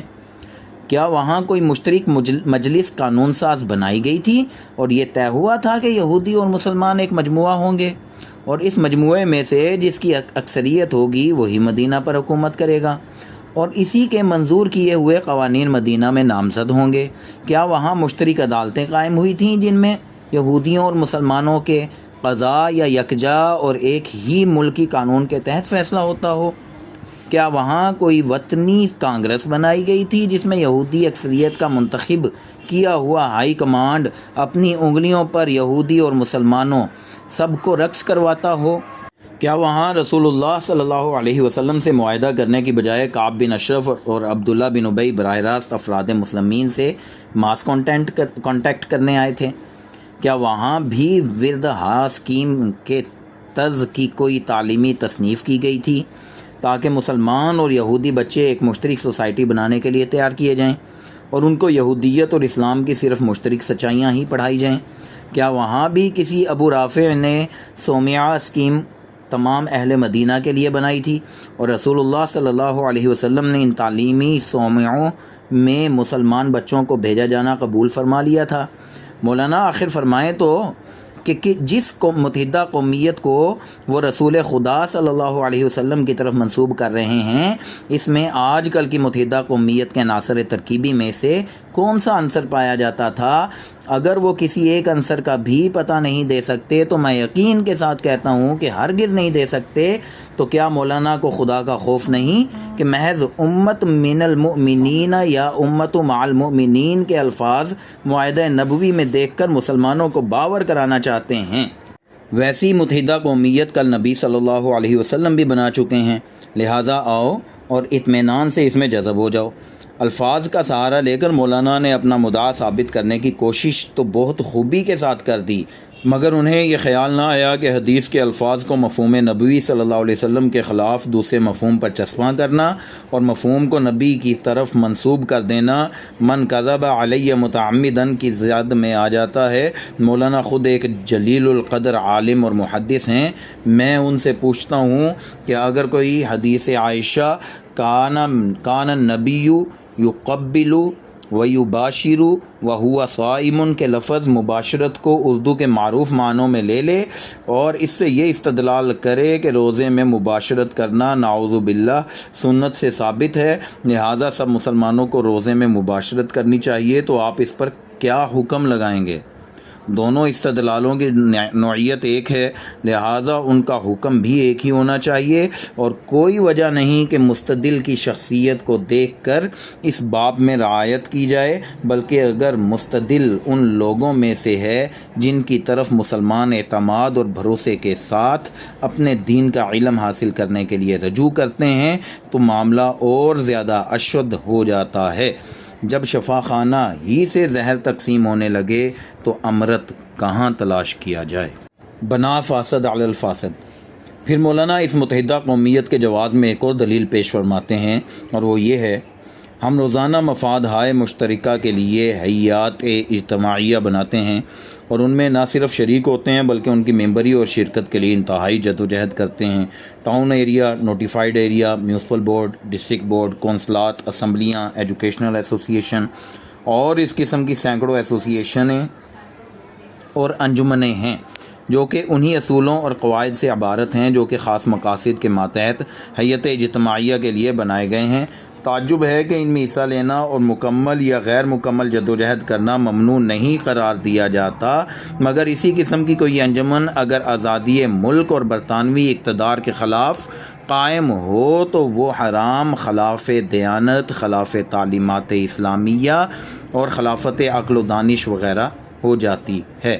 کیا وہاں کوئی مشترک مجلس قانون ساز بنائی گئی تھی اور یہ طے ہوا تھا کہ یہودی اور مسلمان ایک مجموعہ ہوں گے اور اس مجموعے میں سے جس کی اکثریت ہوگی وہی مدینہ پر حکومت کرے گا اور اسی کے منظور کیے ہوئے قوانین مدینہ میں نامزد ہوں گے؟ کیا وہاں مشترک عدالتیں قائم ہوئی تھیں جن میں یہودیوں اور مسلمانوں کے قضاء یا یکجا اور ایک ہی ملکی قانون کے تحت فیصلہ ہوتا ہو؟ کیا وہاں کوئی وطنی کانگریس بنائی گئی تھی جس میں یہودی اکثریت کا منتخب کیا ہوا ہائی کمانڈ اپنی انگلیوں پر یہودی اور مسلمانوں سب کو رقص کرواتا ہو؟ کیا وہاں رسول اللہ صلی اللہ علیہ وسلم سے معاہدہ کرنے کی بجائے کعب بن اشرف اور عبداللہ بن ابی براہ راست افراد مسلمین سے ماس کانٹیکٹ کرنے آئے تھے؟ کیا وہاں بھی ورد ہا اسکیم کے طرز کی کوئی تعلیمی تصنیف کی گئی تھی تاکہ مسلمان اور یہودی بچے ایک مشترک سوسائٹی بنانے کے لیے تیار کیے جائیں اور ان کو یہودیت اور اسلام کی صرف مشترک سچائیاں ہی پڑھائی جائیں؟ کیا وہاں بھی کسی ابو رافع نے صومعہ اسکیم تمام اہل مدینہ کے لیے بنائی تھی اور رسول اللہ صلی اللہ علیہ وسلم نے ان تعلیمی صومعوں میں مسلمان بچوں کو بھیجا جانا قبول فرما لیا تھا؟ مولانا آخر فرمائیں تو کہ جس متحدہ قومیت کو وہ رسول خدا صلی اللہ علیہ وسلم کی طرف منسوب کر رہے ہیں، اس میں آج کل کی متحدہ قومیت کے عناصر ترکیبی میں سے کون سا عنصر پایا جاتا تھا؟ اگر وہ کسی ایک عنصر کا بھی پتہ نہیں دے سکتے تو میں یقین کے ساتھ کہتا ہوں کہ ہرگز نہیں دے سکتے، تو کیا مولانا کو خدا کا خوف نہیں کہ محض امت من المؤمنین یا امت مع المؤمنین کے الفاظ معاہدہ نبوی میں دیکھ کر مسلمانوں کو باور کرانا چاہتے ہیں؟ ویسی متحدہ قومیت کل نبی صلی اللہ علیہ وسلم بھی بنا چکے ہیں، لہٰذا آؤ اور اطمینان سے اس میں جذب ہو جاؤ۔ الفاظ کا سہارا لے کر مولانا نے اپنا مدعا ثابت کرنے کی کوشش تو بہت خوبی کے ساتھ کر دی، مگر انہیں یہ خیال نہ آیا کہ حدیث کے الفاظ کو مفہوم نبوی صلی اللہ علیہ وسلم کے خلاف دوسرے مفہوم پر چسپاں کرنا اور مفہوم کو نبی کی طرف منسوب کر دینا من کذب علی متعمدن کی زد میں آ جاتا ہے۔ مولانا خود ایک جلیل القدر عالم اور محدث ہیں، میں ان سے پوچھتا ہوں کہ اگر کوئی حدیث عائشہ کان النبی یقبل ویباشر وہو صائم کے لفظ مباشرت کو اردو کے معروف معنوں میں لے لے اور اس سے یہ استدلال کرے کہ روزے میں مباشرت کرنا نعوذ باللہ سنت سے ثابت ہے، لہٰذا سب مسلمانوں کو روزے میں مباشرت کرنی چاہیے، تو آپ اس پر کیا حکم لگائیں گے؟ دونوں استدلالوں کی نوعیت ایک ہے، لہٰذا ان کا حکم بھی ایک ہی ہونا چاہیے، اور کوئی وجہ نہیں کہ مستدل کی شخصیت کو دیکھ کر اس باب میں رعایت کی جائے، بلکہ اگر مستدل ان لوگوں میں سے ہے جن کی طرف مسلمان اعتماد اور بھروسے کے ساتھ اپنے دین کا علم حاصل کرنے کے لیے رجوع کرتے ہیں تو معاملہ اور زیادہ اشد ہو جاتا ہے۔ جب شفا خانہ ہی سے زہر تقسیم ہونے لگے تو امرت کہاں تلاش کیا جائے؟ بنا فاسد علی الفاسد۔ پھر مولانا اس متحدہ قومیت کے جواز میں ایک اور دلیل پیش فرماتے ہیں، اور وہ یہ ہے، ہم روزانہ مفاد ہائے مشترکہ کے لیے حیات اجتماعیہ بناتے ہیں اور ان میں نہ صرف شریک ہوتے ہیں بلکہ ان کی ممبری اور شرکت کے لیے انتہائی جدوجہد کرتے ہیں۔ Town area, notified area, municipal board, district board, کونسلات، اسمبلیاں، ایجوکیشنل ایسوسی ایشن اور اس قسم کی سینکڑوں ایسوسی ایشنیں اور انجمنیں ہیں جو کہ انہی اصولوں اور قواعد سے عبارت ہیں جو کہ خاص مقاصد کے ماتحت حیات اجتماعیہ کے لیے بنائے گئے ہیں۔ تعجب ہے کہ ان میں حصہ لینا اور مکمل یا غیر مکمل جدوجہد کرنا ممنوع نہیں قرار دیا جاتا، مگر اسی قسم کی کوئی انجمن اگر آزادی ملک اور برطانوی اقتدار کے خلاف قائم ہو تو وہ حرام، خلاف دیانت، خلاف تعلیمات اسلامیہ اور خلافت عقل و دانش وغیرہ ہو جاتی ہے۔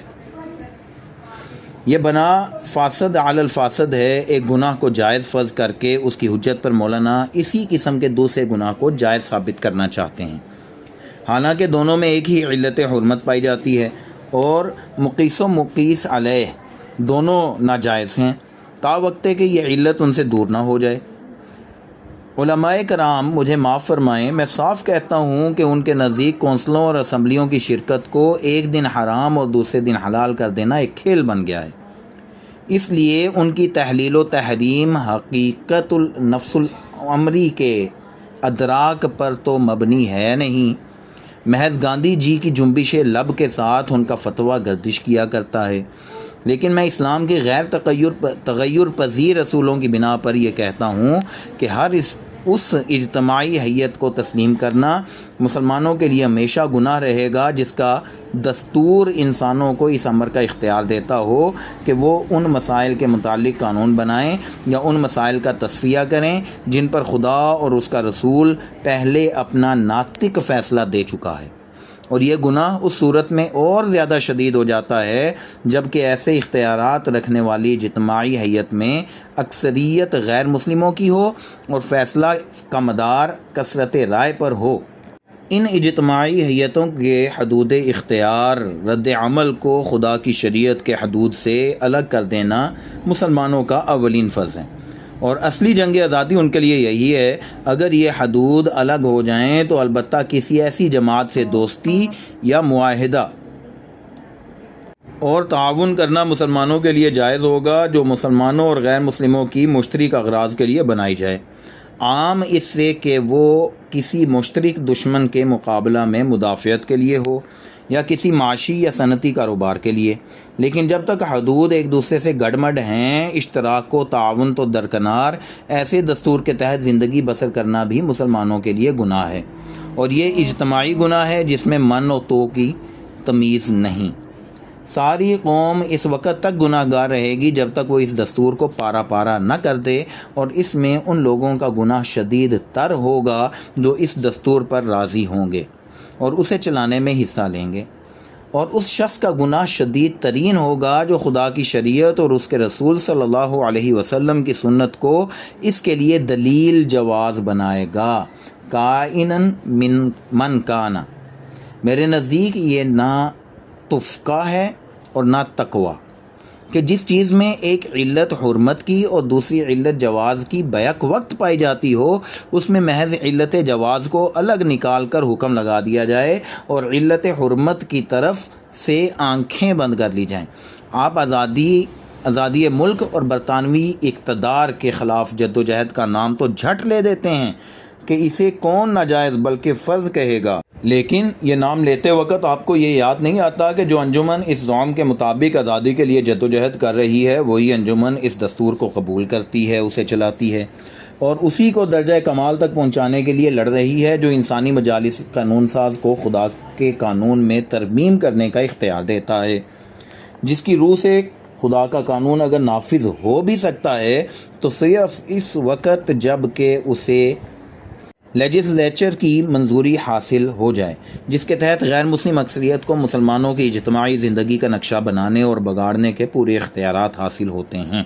یہ بنا فاسد علی الفاسد ہے، ایک گناہ کو جائز فرض کر کے اس کی حجت پر مولانا اسی قسم کے دوسرے گناہ کو جائز ثابت کرنا چاہتے ہیں، حالانکہ دونوں میں ایک ہی علت حرمت پائی جاتی ہے اور مقیس و مقیس علیہ دونوں ناجائز ہیں، تا وقت کہ یہ علت ان سے دور نہ ہو جائے۔ علماء کرام مجھے معاف فرمائیں، میں صاف کہتا ہوں کہ ان کے نزدیک کونسلوں اور اسمبلیوں کی شرکت کو ایک دن حرام اور دوسرے دن حلال کر دینا ایک کھیل بن گیا ہے، اس لیے ان کی تحلیل و تحریم حقیقت النفس الامری کے ادراک پر تو مبنی ہے نہیں، محض گاندھی جی کی جنبش لب کے ساتھ ان کا فتویٰ گردش کیا کرتا ہے۔ لیکن میں اسلام کے غیر تغیر پذیر اصولوں کی بنا پر یہ کہتا ہوں کہ ہر اس اجتماعی حیت کو تسلیم کرنا مسلمانوں کے لیے ہمیشہ گناہ رہے گا جس کا دستور انسانوں کو اس امر کا اختیار دیتا ہو کہ وہ ان مسائل کے متعلق قانون بنائیں یا ان مسائل کا تصفیہ کریں جن پر خدا اور اس کا رسول پہلے اپنا ناطق فیصلہ دے چکا ہے، اور یہ گناہ اس صورت میں اور زیادہ شدید ہو جاتا ہے جب کہ ایسے اختیارات رکھنے والی اجتماعی حیت میں اکثریت غیر مسلموں کی ہو اور فیصلہ کا مدار کثرت رائے پر ہو۔ ان اجتماعی حیتوں کے حدود اختیار رد عمل کو خدا کی شریعت کے حدود سے الگ کر دینا مسلمانوں کا اولین فرض ہے، اور اصلی جنگ آزادی ان کے لیے یہی ہے۔ اگر یہ حدود الگ ہو جائیں تو البتہ کسی ایسی جماعت سے دوستی یا معاہدہ اور تعاون کرنا مسلمانوں کے لیے جائز ہوگا جو مسلمانوں اور غیر مسلموں کی مشترک اغراض کے لیے بنائی جائے، عام اس سے کہ وہ کسی مشترک دشمن کے مقابلہ میں مدافعت کے لیے ہو یا کسی معاشی یا صنعتی کاروبار کے لیے، لیکن جب تک حدود ایک دوسرے سے گڑمڑ ہیں، اشتراک و تعاون تو درکنار، ایسے دستور کے تحت زندگی بسر کرنا بھی مسلمانوں کے لیے گناہ ہے، اور یہ اجتماعی گناہ ہے جس میں من و تو کی تمیز نہیں۔ ساری قوم اس وقت تک گناہ گار رہے گی جب تک وہ اس دستور کو پارا پارا نہ کر دے، اور اس میں ان لوگوں کا گناہ شدید تر ہوگا جو اس دستور پر راضی ہوں گے اور اسے چلانے میں حصہ لیں گے، اور اس شخص کا گناہ شدید ترین ہوگا جو خدا کی شریعت اور اس کے رسول صلی اللہ علیہ وسلم کی سنت کو اس کے لیے دلیل جواز بنائے گا، کائنن من کانا۔ میرے نزدیک یہ نہ تفقہ ہے اور نہ تقوی کہ جس چیز میں ایک علت حرمت کی اور دوسری علت جواز کی بیک وقت پائی جاتی ہو، اس میں محض علت جواز کو الگ نکال کر حکم لگا دیا جائے اور علت حرمت کی طرف سے آنکھیں بند کر لی جائیں۔ آپ آزادی ملک اور برطانوی اقتدار کے خلاف جدوجہد کا نام تو جھٹ لے دیتے ہیں کہ اسے کون ناجائز بلکہ فرض کہے گا، لیکن یہ نام لیتے وقت آپ کو یہ یاد نہیں آتا کہ جو انجمن اس زعم کے مطابق آزادی کے لیے جدوجہد کر رہی ہے، وہی انجمن اس دستور کو قبول کرتی ہے، اسے چلاتی ہے اور اسی کو درجہ کمال تک پہنچانے کے لیے لڑ رہی ہے، جو انسانی مجالس قانون ساز کو خدا کے قانون میں ترمیم کرنے کا اختیار دیتا ہے، جس کی روح سے خدا کا قانون اگر نافذ ہو بھی سکتا ہے تو صرف اس وقت جب کہ اسے لیجسلیچر کی منظوری حاصل ہو جائے، جس کے تحت غیر مسلم اکثریت کو مسلمانوں کی اجتماعی زندگی کا نقشہ بنانے اور بگاڑنے کے پورے اختیارات حاصل ہوتے ہیں،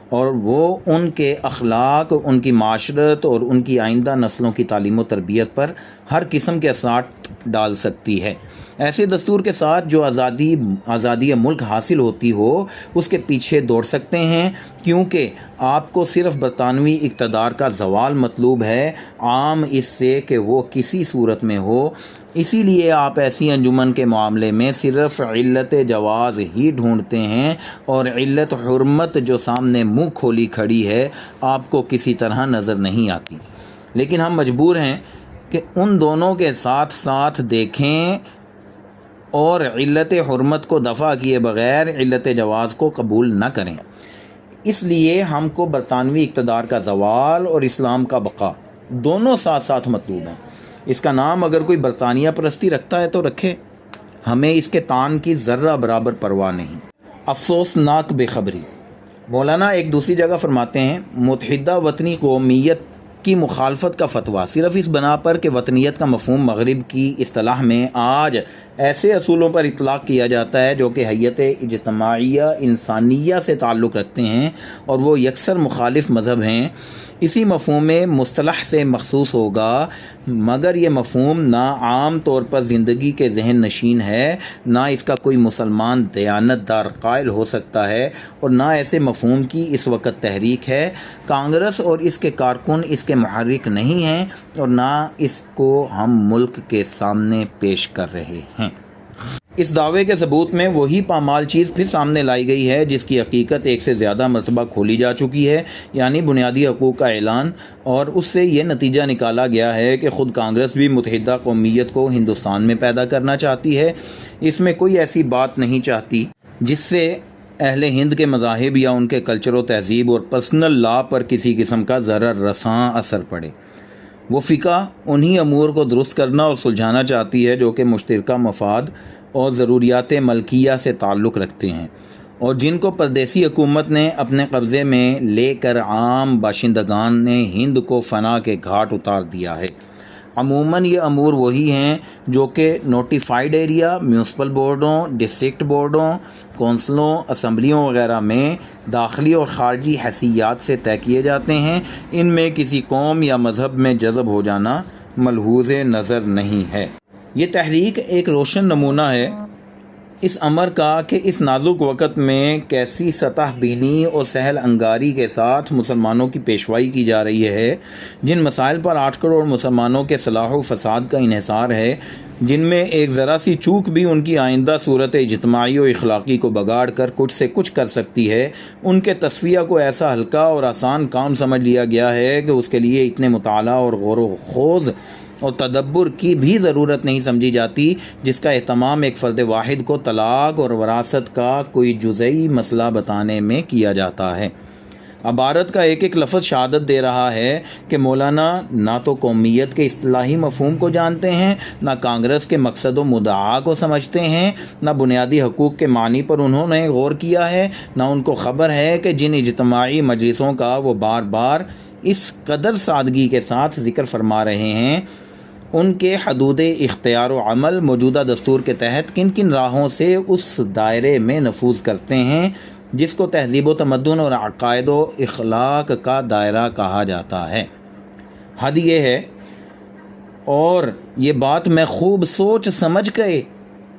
اور وہ ان کے اخلاق، ان کی معاشرت اور ان کی آئندہ نسلوں کی تعلیم و تربیت پر ہر قسم کے اثرات ڈال سکتی ہے۔ ایسے دستور کے ساتھ جو آزادی ملک حاصل ہوتی ہو اس کے پیچھے دوڑ سکتے ہیں، کیونکہ آپ کو صرف برطانوی اقتدار کا زوال مطلوب ہے، عام اس سے کہ وہ کسی صورت میں ہو۔ اسی لیے آپ ایسی انجمن کے معاملے میں صرف علت جواز ہی ڈھونڈتے ہیں، اور علت حرمت جو سامنے منہ کھولی کھڑی ہے آپ کو کسی طرح نظر نہیں آتی، لیکن ہم مجبور ہیں کہ ان دونوں کے ساتھ ساتھ دیکھیں اور علت حرمت کو دفع کیے بغیر علت جواز کو قبول نہ کریں۔ اس لیے ہم کو برطانوی اقتدار کا زوال اور اسلام کا بقا دونوں ساتھ ساتھ مطلوب ہیں۔ اس کا نام اگر کوئی برطانیہ پرستی رکھتا ہے تو رکھے، ہمیں اس کے تان کی ذرہ برابر پرواہ نہیں۔ افسوسناک بے خبری۔ مولانا ایک دوسری جگہ فرماتے ہیں، متحدہ وطنی قومیت کی مخالفت کا فتویٰ صرف اس بنا پر کہ وطنیت کا مفہوم مغرب کی اصطلاح میں آج ایسے اصولوں پر اطلاق کیا جاتا ہے جو کہ حیت اجتماعیہ انسانیہ سے تعلق رکھتے ہیں اور وہ یکسر مخالف مذہب ہیں، اسی مفہوم مصطلح سے مخصوص ہوگا، مگر یہ مفہوم نہ عام طور پر زندگی کے ذہن نشین ہے، نہ اس کا کوئی مسلمان دیانت دار قائل ہو سکتا ہے، اور نہ ایسے مفہوم کی اس وقت تحریک ہے۔ کانگریس اور اس کے کارکن اس کے محرک نہیں ہیں، اور نہ اس کو ہم ملک کے سامنے پیش کر رہے ہیں۔ اس دعوے کے ثبوت میں وہی پامال چیز پھر سامنے لائی گئی ہے جس کی حقیقت ایک سے زیادہ مرتبہ کھولی جا چکی ہے، یعنی بنیادی حقوق کا اعلان، اور اس سے یہ نتیجہ نکالا گیا ہے کہ خود کانگریس بھی متحدہ قومیت کو ہندوستان میں پیدا کرنا چاہتی ہے۔ اس میں کوئی ایسی بات نہیں چاہتی جس سے اہل ہند کے مذاہب یا ان کے کلچر و تہذیب اور پرسنل لا پر کسی قسم کا ضرر رساں اثر پڑے۔ وہ فقہ انہی امور کو درست کرنا اور سلجھانا چاہتی ہے جو کہ مشترکہ مفاد اور ضروریات ملکیہ سے تعلق رکھتے ہیں، اور جن کو پردیسی حکومت نے اپنے قبضے میں لے کر عام باشندگان نے ہند کو فنا کے گھاٹ اتار دیا ہے۔ عموماً یہ امور وہی ہیں جو کہ نوٹیفائڈ ایریا، میونسپل بورڈوں، ڈسٹرکٹ بورڈوں، کونسلوں، اسمبلیوں وغیرہ میں داخلی اور خارجی حیثیات سے طے کیے جاتے ہیں۔ ان میں کسی قوم یا مذہب میں جذب ہو جانا ملحوظ نظر نہیں ہے۔ یہ تحریک ایک روشن نمونہ ہے اس امر کا کہ اس نازک وقت میں کیسی سطح بینی اور سہل انگاری کے ساتھ مسلمانوں کی پیشوائی کی جا رہی ہے، جن مسائل پر 8 کروڑ مسلمانوں کے صلاح و فساد کا انحصار ہے، جن میں ایک ذرا سی چوک بھی ان کی آئندہ صورت اجتماعی و اخلاقی کو بگاڑ کر کچھ سے کچھ کر سکتی ہے، ان کے تصفیہ کو ایسا ہلکا اور آسان کام سمجھ لیا گیا ہے کہ اس کے لیے اتنے مطالعہ اور غور و خوض اور تدبر کی بھی ضرورت نہیں سمجھی جاتی، جس کا اہتمام ایک فرد واحد کو طلاق اور وراثت کا کوئی جزئی مسئلہ بتانے میں کیا جاتا ہے۔ عبارت کا ایک ایک لفظ شہادت دے رہا ہے کہ مولانا نہ تو قومیت کے اصطلاحی مفہوم کو جانتے ہیں، نہ کانگریس کے مقصد و مدعا کو سمجھتے ہیں، نہ بنیادی حقوق کے معنی پر انہوں نے غور کیا ہے، نہ ان کو خبر ہے کہ جن اجتماعی مجلسوں کا وہ بار بار اس قدر سادگی کے ساتھ ذکر فرما رہے ہیں، ان کے حدود اختیار و عمل موجودہ دستور کے تحت کن کن راہوں سے اس دائرے میں نفوذ کرتے ہیں جس کو تہذیب و تمدن اور عقائد و اخلاق کا دائرہ کہا جاتا ہے۔ حد یہ ہے، اور یہ بات میں خوب سوچ سمجھ کے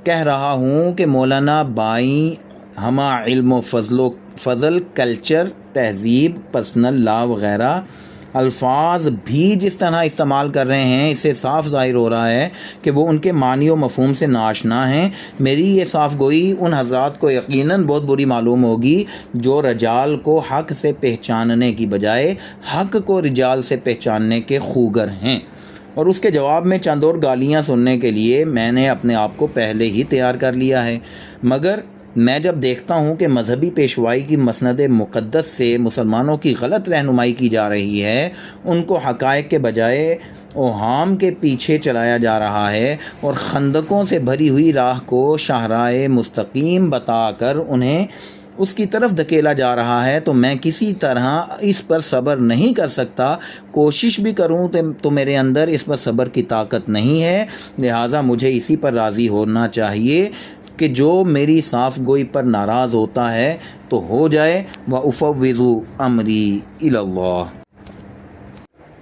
کہہ رہا ہوں کہ مولانا بائیں ہما علم و فضل، کلچر، تہذیب، پرسنل لا وغیرہ الفاظ بھی جس طرح استعمال کر رہے ہیں، اس سے صاف ظاہر ہو رہا ہے کہ وہ ان کے معنی و مفہوم سے ناآشنا ہیں۔ میری یہ صاف گوئی ان حضرات کو یقیناً بہت بری معلوم ہوگی جو رجال کو حق سے پہچاننے کی بجائے حق کو رجال سے پہچاننے کے خوگر ہیں، اور اس کے جواب میں چند اور گالیاں سننے کے لیے میں نے اپنے آپ کو پہلے ہی تیار کر لیا ہے۔ مگر میں جب دیکھتا ہوں کہ مذہبی پیشوائی کی مسند مقدس سے مسلمانوں کی غلط رہنمائی کی جا رہی ہے، ان کو حقائق کے بجائے اوہام کے پیچھے چلایا جا رہا ہے، اور خندقوں سے بھری ہوئی راہ کو شاہراہ مستقیم بتا کر انہیں اس کی طرف دھکیلا جا رہا ہے، تو میں کسی طرح اس پر صبر نہیں کر سکتا۔ کوشش بھی کروں تو میرے اندر اس پر صبر کی طاقت نہیں ہے، لہٰذا مجھے اسی پر راضی ہونا چاہیے کہ جو میری صاف گوئی پر ناراض ہوتا ہے تو ہو جائے۔ وَأُفَوِّضُ أَمْرِي إِلَى اللَّهِ۔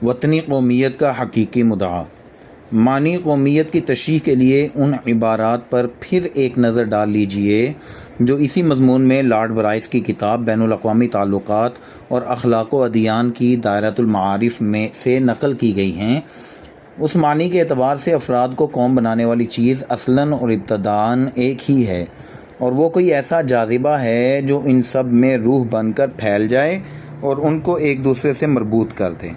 وطنی قومیت کا حقیقی مدعا۔ معنی قومیت کی تشریح کے لیے ان عبارات پر پھر ایک نظر ڈال لیجئے جو اسی مضمون میں لارڈ برائس کی کتاب بین الاقوامی تعلقات اور اخلاق و ادیان کی دائرۃ المعارف میں سے نقل کی گئی ہیں۔ اس معنی کے اعتبار سے افراد کو قوم بنانے والی چیز اصلاً اور ابتداً ایک ہی ہے، اور وہ کوئی ایسا جاذبہ ہے جو ان سب میں روح بن کر پھیل جائے اور ان کو ایک دوسرے سے مربوط کر دے۔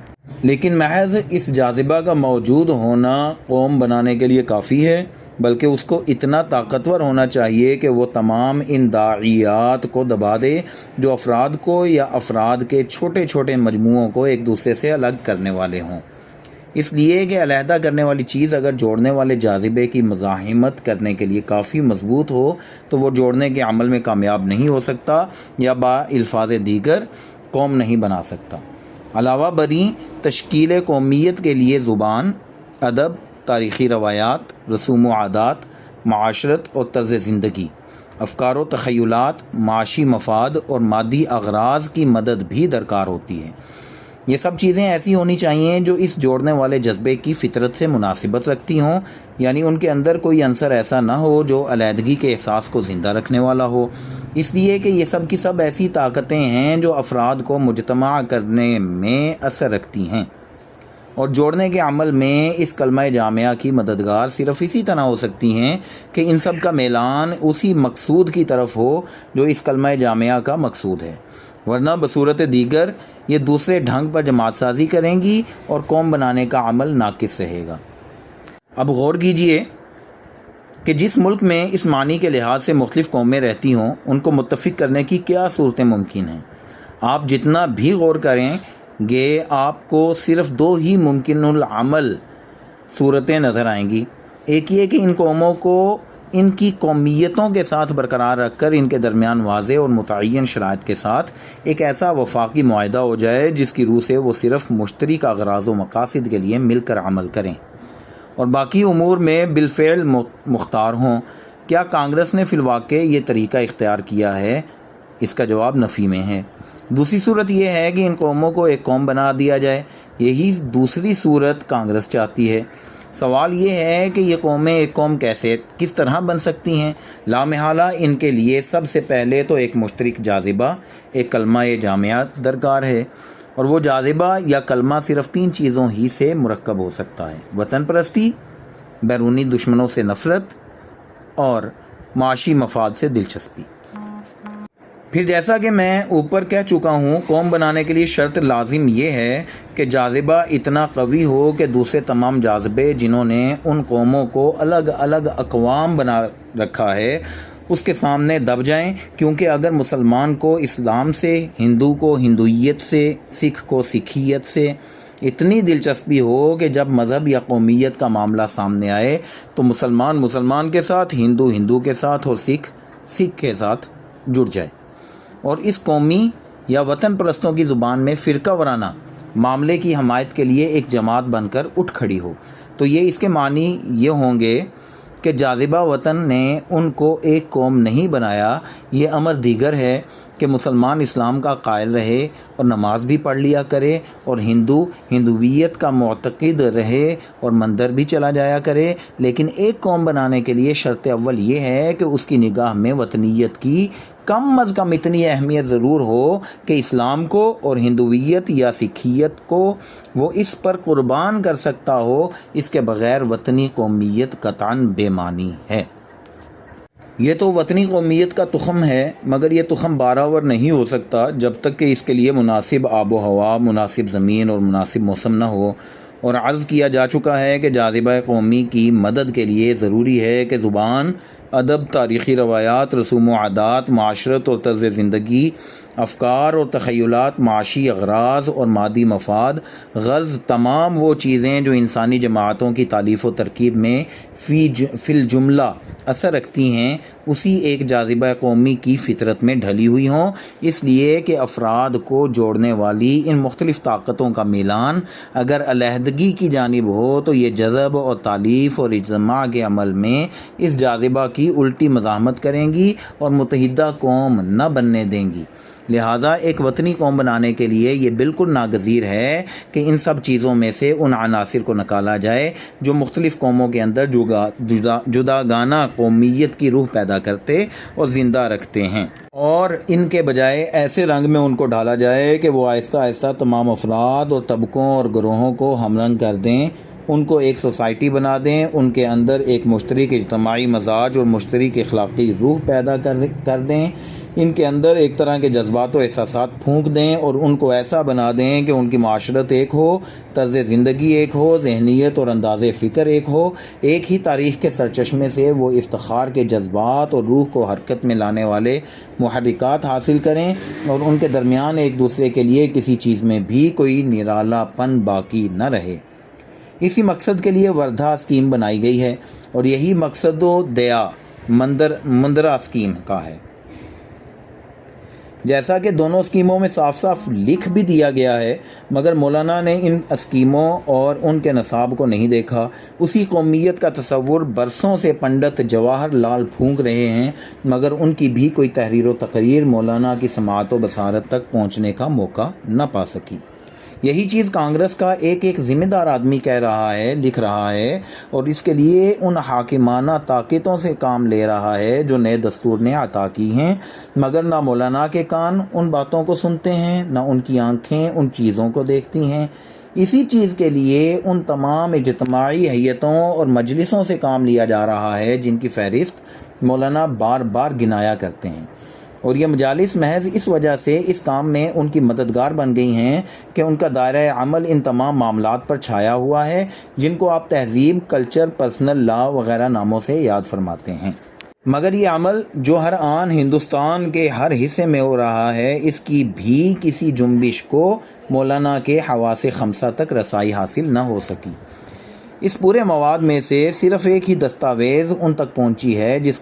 لیکن محض اس جاذبہ کا موجود ہونا قوم بنانے کے لیے کافی ہے، بلکہ اس کو اتنا طاقتور ہونا چاہیے کہ وہ تمام ان داعیات کو دبا دے جو افراد کو یا افراد کے چھوٹے چھوٹے مجموعوں کو ایک دوسرے سے الگ کرنے والے ہوں۔ اس لیے کہ علیحدہ کرنے والی چیز اگر جوڑنے والے جاذبے کی مزاحمت کرنے کے لیے کافی مضبوط ہو تو وہ جوڑنے کے عمل میں کامیاب نہیں ہو سکتا، یا با الفاظ دیگر قوم نہیں بنا سکتا۔ علاوہ بری تشکیل قومیت کے لیے زبان، ادب، تاریخی روایات، رسوم و عادات، معاشرت اور طرز زندگی، افکار و تخیلات، معاشی مفاد اور مادی اغراض کی مدد بھی درکار ہوتی ہے۔ یہ سب چیزیں ایسی ہونی چاہیے جو اس جوڑنے والے جذبے کی فطرت سے مناسبت رکھتی ہوں، یعنی ان کے اندر کوئی عنصر ایسا نہ ہو جو علیحدگی کے احساس کو زندہ رکھنے والا ہو، اس لیے کہ یہ سب کی سب ایسی طاقتیں ہیں جو افراد کو مجتمع کرنے میں اثر رکھتی ہیں، اور جوڑنے کے عمل میں اس کلمہ جامعہ کی مددگار صرف اسی طرح ہو سکتی ہیں کہ ان سب کا میلان اسی مقصود کی طرف ہو جو اس کلمہ جامعہ کا مقصود ہے، ورنہ بصورت دیگر یہ دوسرے ڈھنگ پر جماعت سازی کریں گی اور قوم بنانے کا عمل ناقص رہے گا۔ اب غور کیجئے کہ جس ملک میں اس معنی کے لحاظ سے مختلف قومیں رہتی ہوں، ان کو متفق کرنے کی کیا صورتیں ممکن ہیں؟ آپ جتنا بھی غور کریں گے آپ کو صرف 2 ہی ممکن العمل صورتیں نظر آئیں گی۔ ایک یہ کہ ان قوموں کو ان کی قومیتوں کے ساتھ برقرار رکھ کر ان کے درمیان واضح اور متعین شرائط کے ساتھ ایک ایسا وفاقی معاہدہ ہو جائے جس کی روح سے وہ صرف مشترک اغراض و مقاصد کے لیے مل کر عمل کریں اور باقی امور میں بالفعل مختار ہوں۔ کیا کانگریس نے فی الواقع یہ طریقہ اختیار کیا ہے؟ اس کا جواب نفی میں ہے۔ دوسری صورت یہ ہے کہ ان قوموں کو ایک قوم بنا دیا جائے، یہی دوسری صورت کانگریس چاہتی ہے۔ سوال یہ ہے کہ یہ قومیں ایک قوم کس طرح بن سکتی ہیں؟ لامحالہ ان کے لیے سب سے پہلے تو ایک مشترک جاذبہ، ایک کلمہ جامعہ درکار ہے، اور وہ جاذبہ یا کلمہ صرف 3 چیزوں ہی سے مرکب ہو سکتا ہے: وطن پرستی، بیرونی دشمنوں سے نفرت، اور معاشی مفاد سے دلچسپی۔ پھر جیسا کہ میں اوپر کہہ چکا ہوں، قوم بنانے کے لیے شرط لازم یہ ہے کہ جاذبہ اتنا قوی ہو کہ دوسرے تمام جاذبے جنہوں نے ان قوموں کو الگ الگ اقوام بنا رکھا ہے اس کے سامنے دب جائیں، کیونکہ اگر مسلمان کو اسلام سے، ہندو کو ہندویت سے، سکھ کو سکھیت سے اتنی دلچسپی ہو کہ جب مذہب یا قومیت کا معاملہ سامنے آئے تو مسلمان کے ساتھ، ہندو کے ساتھ اور سکھ کے ساتھ جڑ جائے، اور اس قومی یا وطن پرستوں کی زبان میں فرقہ وارانہ معاملے کی حمایت کے لیے ایک جماعت بن کر اٹھ کھڑی ہو، تو یہ اس کے معنی یہ ہوں گے کہ جاذبہ وطن نے ان کو ایک قوم نہیں بنایا۔ یہ امر دیگر ہے کہ مسلمان اسلام کا قائل رہے اور نماز بھی پڑھ لیا کرے، اور ہندویت کا معتقد رہے اور مندر بھی چلا جایا کرے، لیکن ایک قوم بنانے کے لیے شرط اول یہ ہے کہ اس کی نگاہ میں وطنیت کی کم از کم اتنی اہمیت ضرور ہو کہ اسلام کو اور ہندویت یا سکھیت کو وہ اس پر قربان کر سکتا ہو۔ اس کے بغیر وطنی قومیت قطعاً بے معنی ہے۔ یہ تو وطنی قومیت کا تخم ہے، مگر یہ تخم باراور نہیں ہو سکتا جب تک کہ اس کے لیے مناسب آب و ہوا، مناسب زمین اور مناسب موسم نہ ہو، اور عرض کیا جا چکا ہے کہ جاذبہ قومی کی مدد کے لیے ضروری ہے کہ زبان، ادب، تاریخی روایات، رسوم و عادات، معاشرت اور طرز زندگی، افکار اور تخیلات، معاشی اغراض اور مادی مفاد، غرض تمام وہ چیزیں جو انسانی جماعتوں کی تالیف و ترکیب میں فی الجملہ اثر رکھتی ہیں، اسی ایک جاذبہ قومی کی فطرت میں ڈھلی ہوئی ہوں، اس لیے کہ افراد کو جوڑنے والی ان مختلف طاقتوں کا میلان اگر علیحدگی کی جانب ہو تو یہ جذب اور تالیف اور اجتماع کے عمل میں اس جاذبہ کی الٹی مزاحمت کریں گی اور متحدہ قوم نہ بننے دیں گی۔ لہٰذا ایک وطنی قوم بنانے کے لیے یہ بالکل ناگزیر ہے کہ ان سب چیزوں میں سے ان عناصر کو نکالا جائے جو مختلف قوموں کے اندر جداگانہ قومیت کی روح پیدا کرتے اور زندہ رکھتے ہیں، اور ان کے بجائے ایسے رنگ میں ان کو ڈالا جائے کہ وہ آہستہ آہستہ تمام افراد اور طبقوں اور گروہوں کو ہم رنگ کر دیں، ان کو ایک سوسائٹی بنا دیں، ان کے اندر ایک مشترک اجتماعی مزاج اور مشترک اخلاقی روح پیدا کر دیں، ان کے اندر ایک طرح کے جذبات و احساسات پھونک دیں اور ان کو ایسا بنا دیں کہ ان کی معاشرت ایک ہو، طرز زندگی ایک ہو، ذہنیت اور انداز فکر ایک ہو، ایک ہی تاریخ کے سرچشمے سے وہ افتخار کے جذبات اور روح کو حرکت میں لانے والے محرکات حاصل کریں، اور ان کے درمیان ایک دوسرے کے لیے کسی چیز میں بھی کوئی نرالا پن باقی نہ رہے۔ اسی مقصد کے لیے وردھا اسکیم بنائی گئی ہے، اور یہی مقصد و دیا مندرا اسکیم کا ہے۔ جیسا کہ دونوں اسکیموں میں صاف صاف لکھ بھی دیا گیا ہے، مگر مولانا نے ان اسکیموں اور ان کے نصاب کو نہیں دیکھا۔ اسی قومیت کا تصور برسوں سے پنڈت جواہر لال پھونک رہے ہیں، مگر ان کی بھی کوئی تحریر و تقریر مولانا کی سماعت و بصارت تک پہنچنے کا موقع نہ پا سکی۔ یہی چیز کانگریس کا ایک ذمہ دار آدمی کہہ رہا ہے، لکھ رہا ہے، اور اس کے لیے ان حاکمانہ طاقتوں سے کام لے رہا ہے جو نئے دستور نے عطا کی ہیں، مگر نہ مولانا کے کان ان باتوں کو سنتے ہیں، نہ ان کی آنکھیں ان چیزوں کو دیکھتی ہیں۔ اسی چیز کے لیے ان تمام اجتماعی ہیئتوں اور مجلسوں سے کام لیا جا رہا ہے جن کی فہرست مولانا بار بار گنایا کرتے ہیں، اور یہ مجالس محض اس وجہ سے اس کام میں ان کی مددگار بن گئی ہیں کہ ان کا دائرہ عمل ان تمام معاملات پر چھایا ہوا ہے جن کو آپ تہذیب، کلچر، پرسنل لا وغیرہ ناموں سے یاد فرماتے ہیں، مگر یہ عمل جو ہر آن ہندوستان کے ہر حصے میں ہو رہا ہے، اس کی بھی کسی جنبش کو مولانا کے حواس خمسہ تک رسائی حاصل نہ ہو سکی۔ اس پورے مواد میں سے صرف ایک ہی دستاویز ان تک پہنچی ہے جس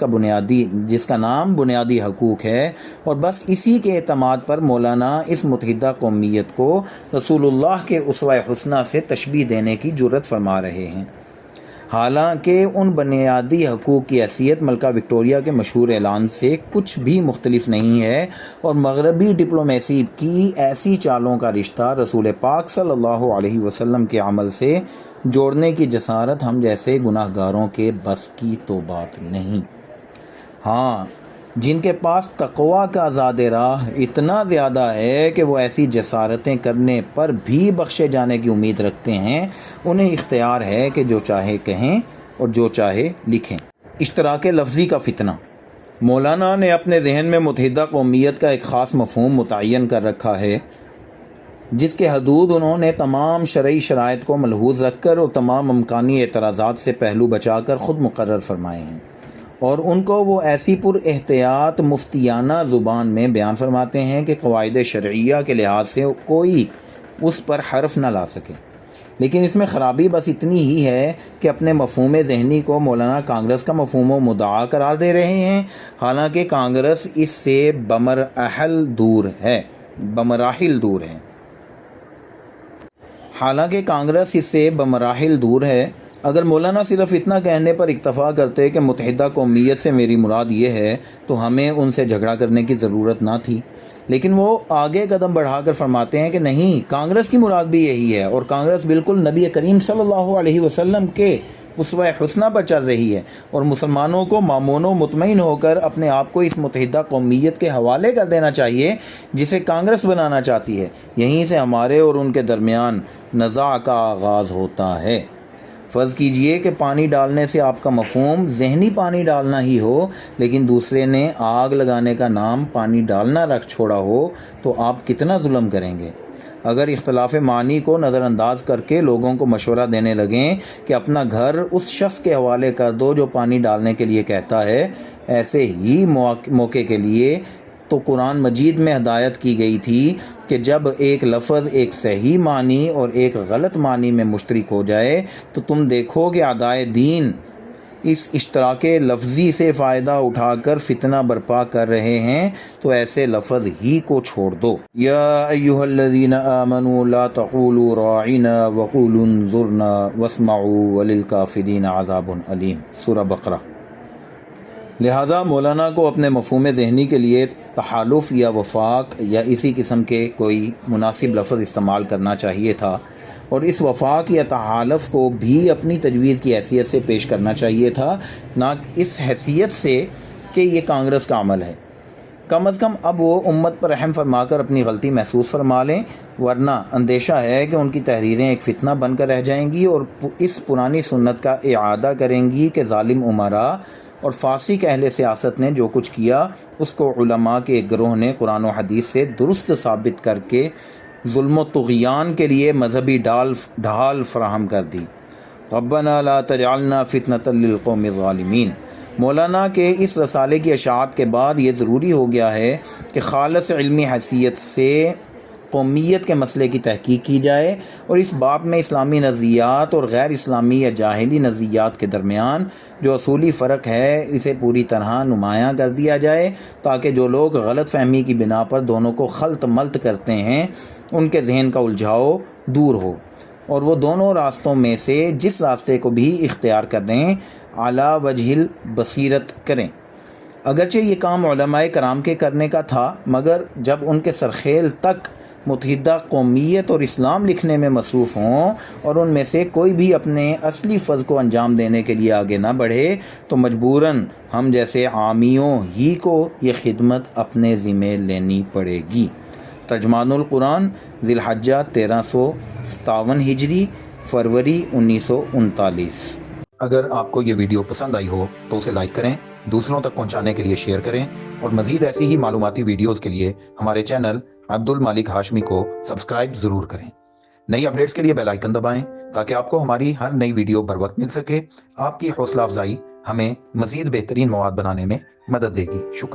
کا نام بنیادی حقوق ہے، اور بس اسی کے اعتماد پر مولانا اس متحدہ قومیت کو رسول اللہ کے اسوہ حسنہ سے تشبیہ دینے کی جرأت فرما رہے ہیں، حالانکہ ان بنیادی حقوق کی حیثیت ملکہ وکٹوریہ کے مشہور اعلان سے کچھ بھی مختلف نہیں ہے، اور مغربی ڈپلومیسی کی ایسی چالوں کا رشتہ رسول پاک صلی اللہ علیہ وسلم کے عمل سے جوڑنے کی جسارت ہم جیسے گناہ گاروں کے بس کی تو بات نہیں۔ ہاں، جن کے پاس تقویٰ کا زاد راہ اتنا زیادہ ہے کہ وہ ایسی جسارتیں کرنے پر بھی بخشے جانے کی امید رکھتے ہیں، انہیں اختیار ہے کہ جو چاہے کہیں اور جو چاہے لکھیں۔ اشتراک لفظی کا فتنہ۔ مولانا نے اپنے ذہن میں متحدہ قومیت کا ایک خاص مفہوم متعین کر رکھا ہے، جس کے حدود انہوں نے تمام شرعی شرائط کو ملحوظ رکھ کر اور تمام امکانی اعتراضات سے پہلو بچا کر خود مقرر فرمائے ہیں، اور ان کو وہ ایسی پر احتیاط مفتیانہ زبان میں بیان فرماتے ہیں کہ قواعد شرعیہ کے لحاظ سے کوئی اس پر حرف نہ لا سکے۔ لیکن اس میں خرابی بس اتنی ہی ہے کہ اپنے مفہوم ذہنی کو مولانا کانگریس کا مفہوم و مدعا قرار دے رہے ہیں، حالانکہ کانگریس اس سے بمراحل دور ہے۔ اگر مولانا صرف اتنا کہنے پر اکتفا کرتے کہ متحدہ قومیت سے میری مراد یہ ہے تو ہمیں ان سے جھگڑا کرنے کی ضرورت نہ تھی، لیکن وہ آگے قدم بڑھا کر فرماتے ہیں کہ نہیں، کانگریس کی مراد بھی یہی ہے، اور کانگریس بالکل نبی کریم صلی اللہ علیہ وسلم کے اسوہ حسنہ پر چل رہی ہے، اور مسلمانوں کو مامون و مطمئن ہو کر اپنے آپ کو اس متحدہ قومیت کے حوالے کر دینا چاہیے جسے کانگریس بنانا چاہتی ہے۔ یہیں سے ہمارے اور ان کے درمیان نزاع کا آغاز ہوتا ہے۔ فرض کیجئے کہ پانی ڈالنے سے آپ کا مفہوم ذہنی پانی ڈالنا ہی ہو، لیکن دوسرے نے آگ لگانے کا نام پانی ڈالنا رکھ چھوڑا ہو، تو آپ کتنا ظلم کریں گے؟ اگر اختلاف معنی کو نظر انداز کر کے لوگوں کو مشورہ دینے لگیں کہ اپنا گھر اس شخص کے حوالے کر دو جو پانی ڈالنے کے لیے کہتا ہے، ایسے ہی موقع کے لیے تو قرآن مجید میں ہدایت کی گئی تھی کہ جب ایک لفظ ایک صحیح معنی اور ایک غلط معنی میں مشترک ہو جائے تو تم دیکھو کہ اعدائے دین اس اشتراک لفظی سے فائدہ اٹھا کر فتنہ برپا کر رہے ہیں، تو ایسے لفظ ہی کو چھوڑ دو۔ یا ایھا الذین آمنوا لا تقولوا راعنا وقولوا انظرنا واسمعوا وللکافرین عذاب علیم، سورہ بقرہ۔ لہٰذا مولانا کو اپنے مفہوم ذہنی کے لیے تحالف یا وفاق یا اسی قسم کے کوئی مناسب لفظ استعمال کرنا چاہیے تھا، اور اس وفاق یا تحالف کو بھی اپنی تجویز کی حیثیت سے پیش کرنا چاہیے تھا، نہ اس حیثیت سے کہ یہ کانگریس کا عمل ہے۔ کم از کم اب وہ امت پر رحم فرما کر اپنی غلطی محسوس فرما لیں، ورنہ اندیشہ ہے کہ ان کی تحریریں ایک فتنہ بن کر رہ جائیں گی اور اس پرانی سنت کا اعادہ کریں گی کہ ظالم امراء اور فاسق اہل سیاست نے جو کچھ کیا اس کو علماء کے ایک گروہ نے قرآن و حدیث سے درست ثابت کر کے ظلم و طغیان کے لیے مذہبی ڈھال فراہم کر دی۔ ربنا لا تجعلنا فتنة للقوم الظالمین۔ مولانا کے اس رسالے کی اشاعت کے بعد یہ ضروری ہو گیا ہے کہ خالص علمی حیثیت سے قومیت کے مسئلے کی تحقیق کی جائے، اور اس باب میں اسلامی نظریات اور غیر اسلامی یا جاہلی نظریات کے درمیان جو اصولی فرق ہے اسے پوری طرح نمایاں کر دیا جائے، تاکہ جو لوگ غلط فہمی کی بنا پر دونوں کو خلط ملط کرتے ہیں ان کے ذہن کا الجھاؤ دور ہو، اور وہ دونوں راستوں میں سے جس راستے کو بھی اختیار کریں اعلیٰ وجہ البصیرت کریں۔ اگرچہ یہ کام علماء کرام کے کرنے کا تھا، مگر جب ان کے سرخیل تک متحدہ قومیت اور اسلام لکھنے میں مصروف ہوں اور ان میں سے کوئی بھی اپنے اصلی فرض کو انجام دینے کے لیے آگے نہ بڑھے، تو مجبوراً ہم جیسے عامیوں ہی کو یہ خدمت اپنے ذمہ لینی پڑے گی۔ ترجمان القرآن، ذی الحجہ 1357 ہجری، فروری 1939۔ اگر آپ کو یہ ویڈیو پسند آئی ہو تو اسے لائک کریں، دوسروں تک پہنچانے کے لیے شیئر کریں، اور مزید ایسی ہی معلوماتی ویڈیوز کے لیے ہمارے چینل عبد المالک ہاشمی کو سبسکرائب ضرور کریں۔ نئی اپڈیٹس کے لیے بیل آئیکن دبائیں تاکہ آپ کو ہماری ہر نئی ویڈیو بر وقت مل سکے۔ آپ کی حوصلہ افزائی ہمیں مزید بہترین مواد بنانے میں مدد دے گی۔ شکریہ۔